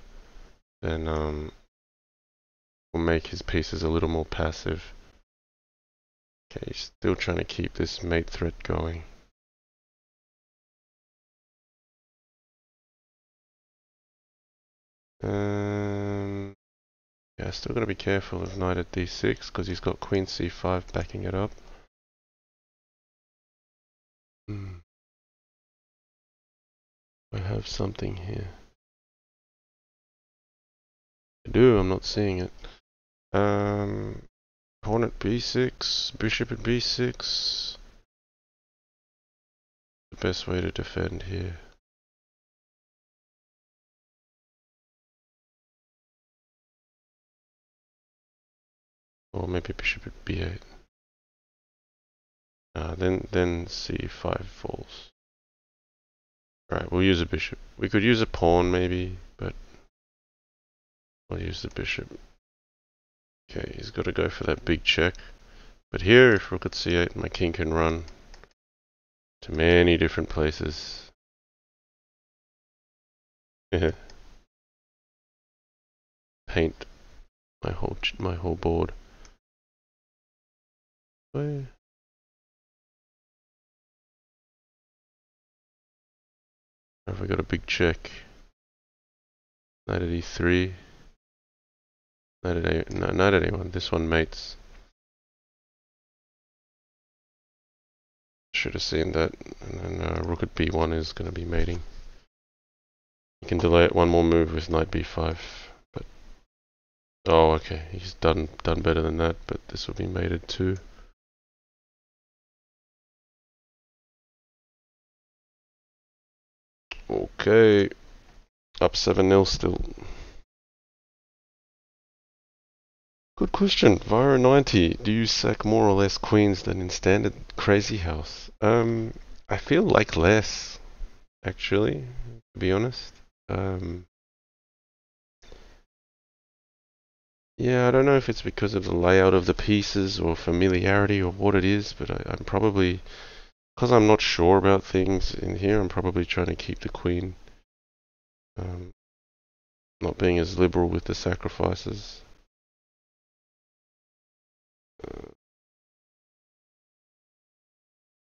then will make his pieces a little more passive. Okay, he's still trying to keep this mate threat going. Yeah, still gotta be careful of knight at d6 because he's got queen c5 backing it up. I have something here. I do, I'm not seeing it. Pawn at b6, bishop at b6. The best way to defend here. Or maybe bishop at b8. Then c5 falls. Alright, we'll use a bishop. We could use a pawn maybe, but I'll use the bishop. Okay, he's got to go for that big check. But here, if rook at c8, my king can run to many different places. Paint my whole board. Where? Have I got a big check? Knight at e3. Knight at a1. This one mates. Should have seen that. And then rook at b1 is going to be mating. You can delay it one more move with knight b5. But oh, okay. He's done better than that. But this will be mated too. Okay. Up 7-0 still. Good question. Viro90. Do you sack more or less queens than in standard Crazyhouse? I feel like less, actually, to be honest. Yeah, I don't know if it's because of the layout of the pieces or familiarity or what it is, but I'm probably, because I'm not sure about things in here, I'm probably trying to keep the queen. Not being as liberal with the sacrifices.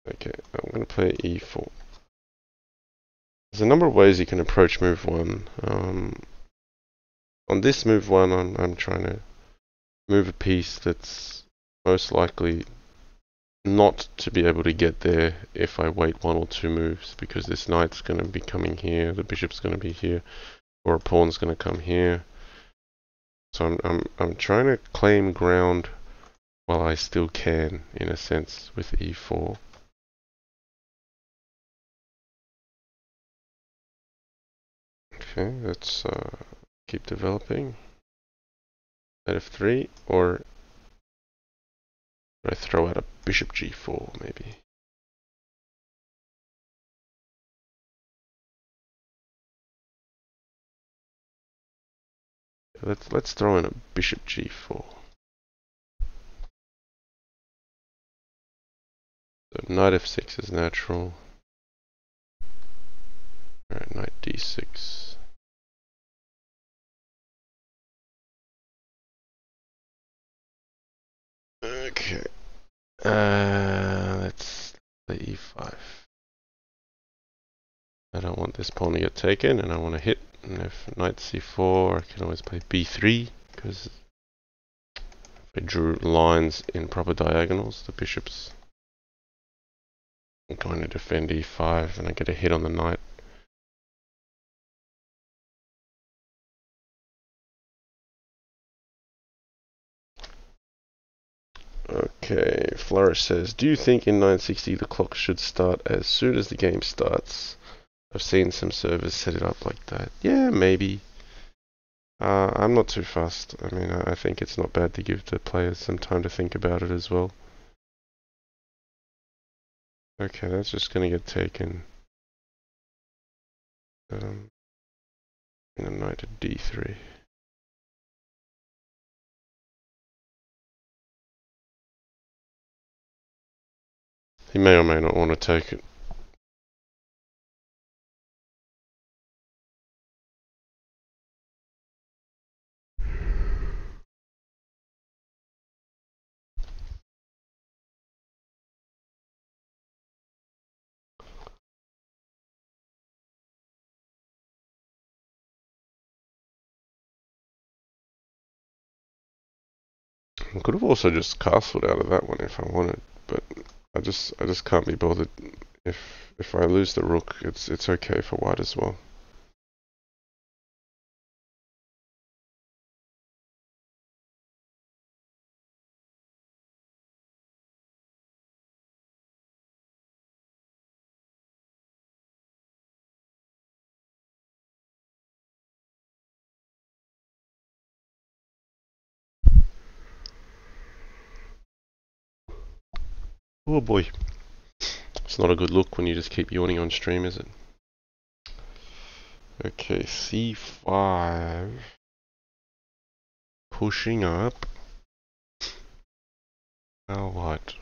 Okay, I'm going to play e4. There's a number of ways you can approach move 1. On this move 1, I'm trying to move a piece that's most likely not to be able to get there if I wait 1 or 2 moves, because this knight's going to be coming here, the bishop's going to be here, or a pawn's going to come here. So I'm trying to claim ground while I still can, in a sense, with e4. Okay, let's keep developing. Knight f3, or I throw out a bishop g4 maybe. Let's throw in a bishop g4. So knight f6 is natural. Alright, knight d6. Okay. Let's play e5. I don't want this pawn to get taken, and I want to hit. And if knight c4, I can always play b3, because if I drew lines in proper diagonals, the bishop's going to defend e5, and I get a hit on the knight. Okay, Flourish says, do you think in 960 the clock should start as soon as the game starts? I've seen some servers set it up like that. Yeah, maybe. I'm not too fussed. I mean, I think it's not bad to give the players some time to think about it as well. Okay, that's just going to get taken. And a knight to d3. He may or may not want to take it. I could have also just castled out of that one if I wanted, but I just can't be bothered. If I lose the rook, it's okay for white as well. Oh boy. It's not a good look when you just keep yawning on stream, is it? Okay, c5. Pushing up. Now what?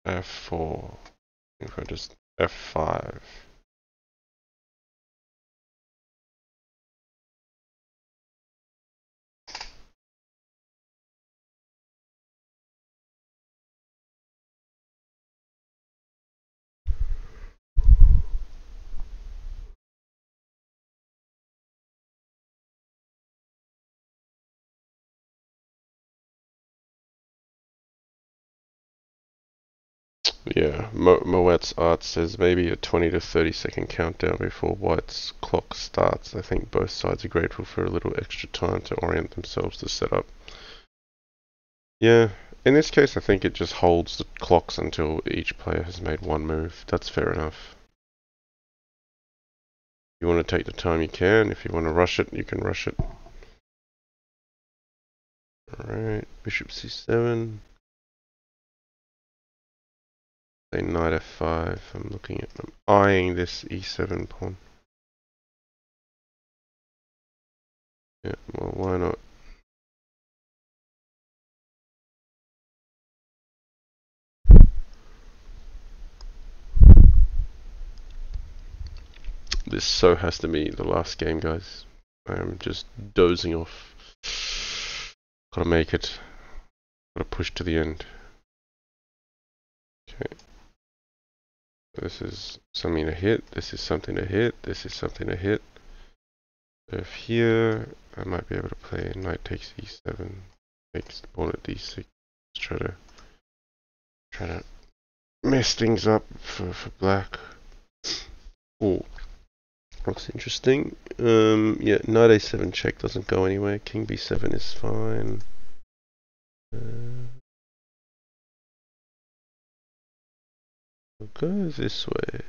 f4. If I just f5. Yeah, Moet's art says maybe a 20 to 30 second countdown before white's clock starts. I think both sides are grateful for a little extra time to orient themselves to set up. Yeah, in this case I think it just holds the clocks until each player has made one move. That's fair enough. If you want to take the time you can. If you want to rush it, you can rush it. Alright, bishop c7. Say knight f5. I'm eyeing this e7 pawn. Yeah, well, why not? This so has to be the last game, guys. I am just dozing off. Gotta make it. Gotta push to the end. Okay. This is something to hit, this is something to hit, this is something to hit. If here, I might be able to play knight takes e7, takes pawn at d6. Let's try to mess things up for black. Oh, looks interesting. Yeah, knight a7 check doesn't go anywhere. King b7 is fine. We'll go this way.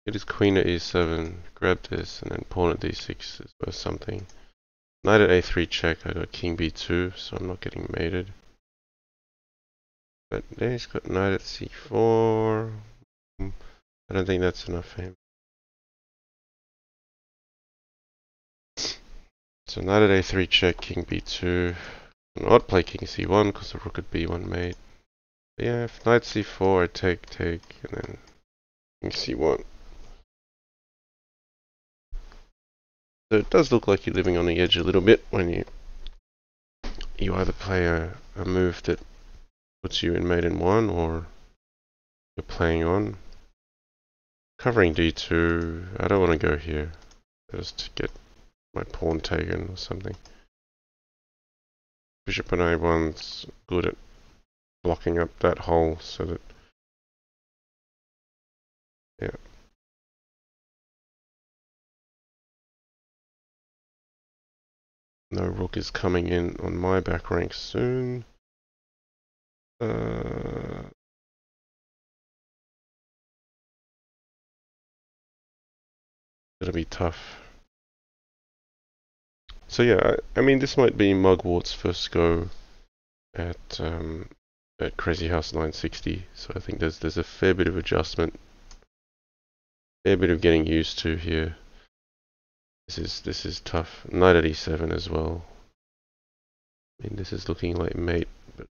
It is queen at e7. Grab this, and then pawn at d6 is worth something. Knight at a3 check. I got king b2, so I'm not getting mated. But then he's got knight at c4. I don't think that's enough for him. So knight at a3 check, king b2. I'll not play king c1 because the rook at b1 mate. But yeah, if knight c4, I take, and then king c1. So it does look like you're living on the edge a little bit when you either play a move that puts you in mate in 1, or you're playing on. Covering d2, I don't want to go here, just to get my pawn taken or something. Bishop on a1's good at blocking up that hole so that, yeah. No rook is coming in on my back rank soon. It'll be tough. So yeah, I mean this might be Mugwort's first go at Crazyhouse 960. So I think there's a fair bit of adjustment, fair bit of getting used to here. This is tough. Knight at e7 as well. I mean this is looking like mate, but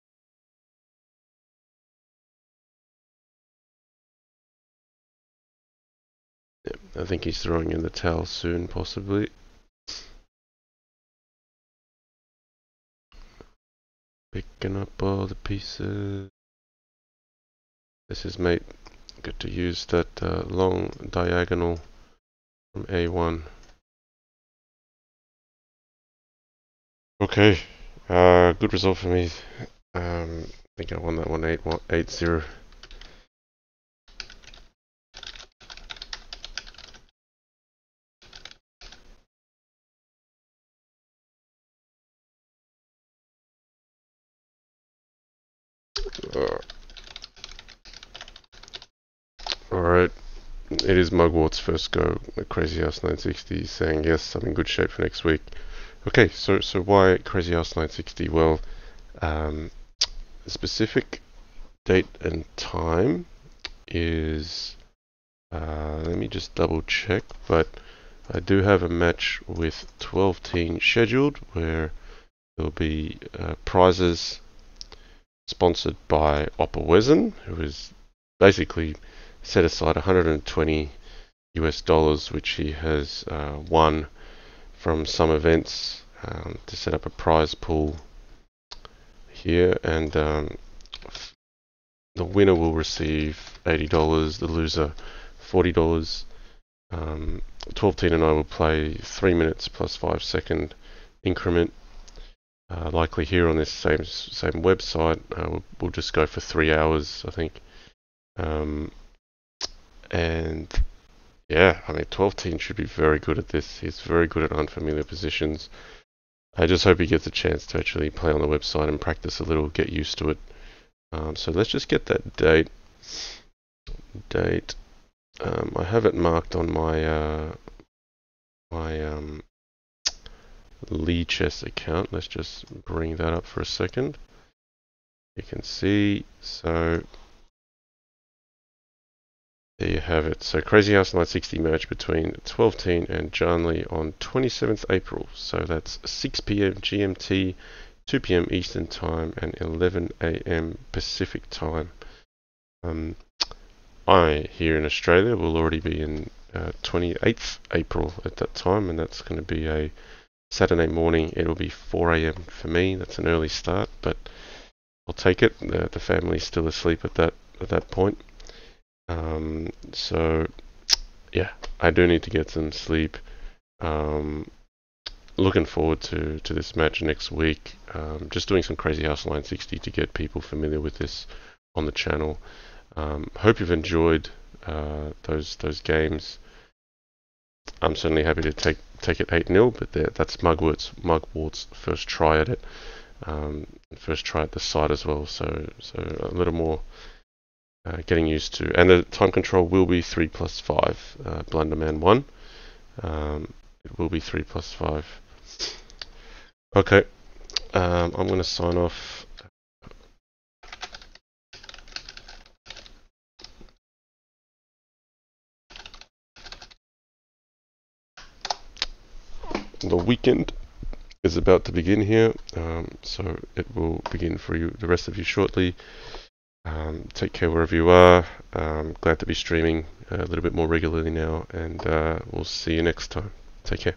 yeah, I think he's throwing in the towel soon, possibly. Picking up all the pieces. This is mate. Good to use that long diagonal from a1. Okay, good result for me. I think I won that one 8-0. Alright, it is Mugwort's first go at Crazyhouse 960, saying yes, I'm in good shape for next week. Okay, so why Crazyhouse 960? Well, the specific date and time is, let me just double check, but I do have a match with 12 Teen scheduled where there'll be prizes sponsored by Oppa Wezen, who has basically set aside $120 US, which he has won from some events to set up a prize pool here, and the winner will receive $80, the loser $40. 12 Teen and I will play 3 minutes plus 5-second increment. Likely here on this same website, we'll just go for 3 hours, I think. And yeah, I mean 12 Teen should be very good at this. He's very good at unfamiliar positions. I just hope he gets a chance to actually play on the website and practice a little, get used to it. So let's just get that date. I have it marked on my Lee Chess account. Let's just bring that up for a second. You can see, so there you have it. So Crazyhouse 960 match between 12 Teen and JannLee on 27th April. So that's 6 PM GMT, 2 PM Eastern Time, and 11 AM Pacific Time. I, here in Australia, will already be in 28th April at that time, and that's going to be a Saturday morning. It'll be 4 AM for me. That's an early start, but I'll take it. The family's still asleep at that point. So yeah, I do need to get some sleep. Looking forward to this match next week. Just doing some Crazyhouse 960 to get people familiar with this on the channel. Hope you've enjoyed those games. I'm certainly happy to take it 8-0, but that's Mugwort's first try at it. First try at the side as well, so a little more getting used to. And the time control will be 3+5. Blunderman 1. It will be 3+5. Okay, I'm going to sign off. The weekend is about to begin here, so it will begin for you, the rest of you, shortly. Take care wherever you are. Glad to be streaming a little bit more regularly now, and we'll see you next time. Take care.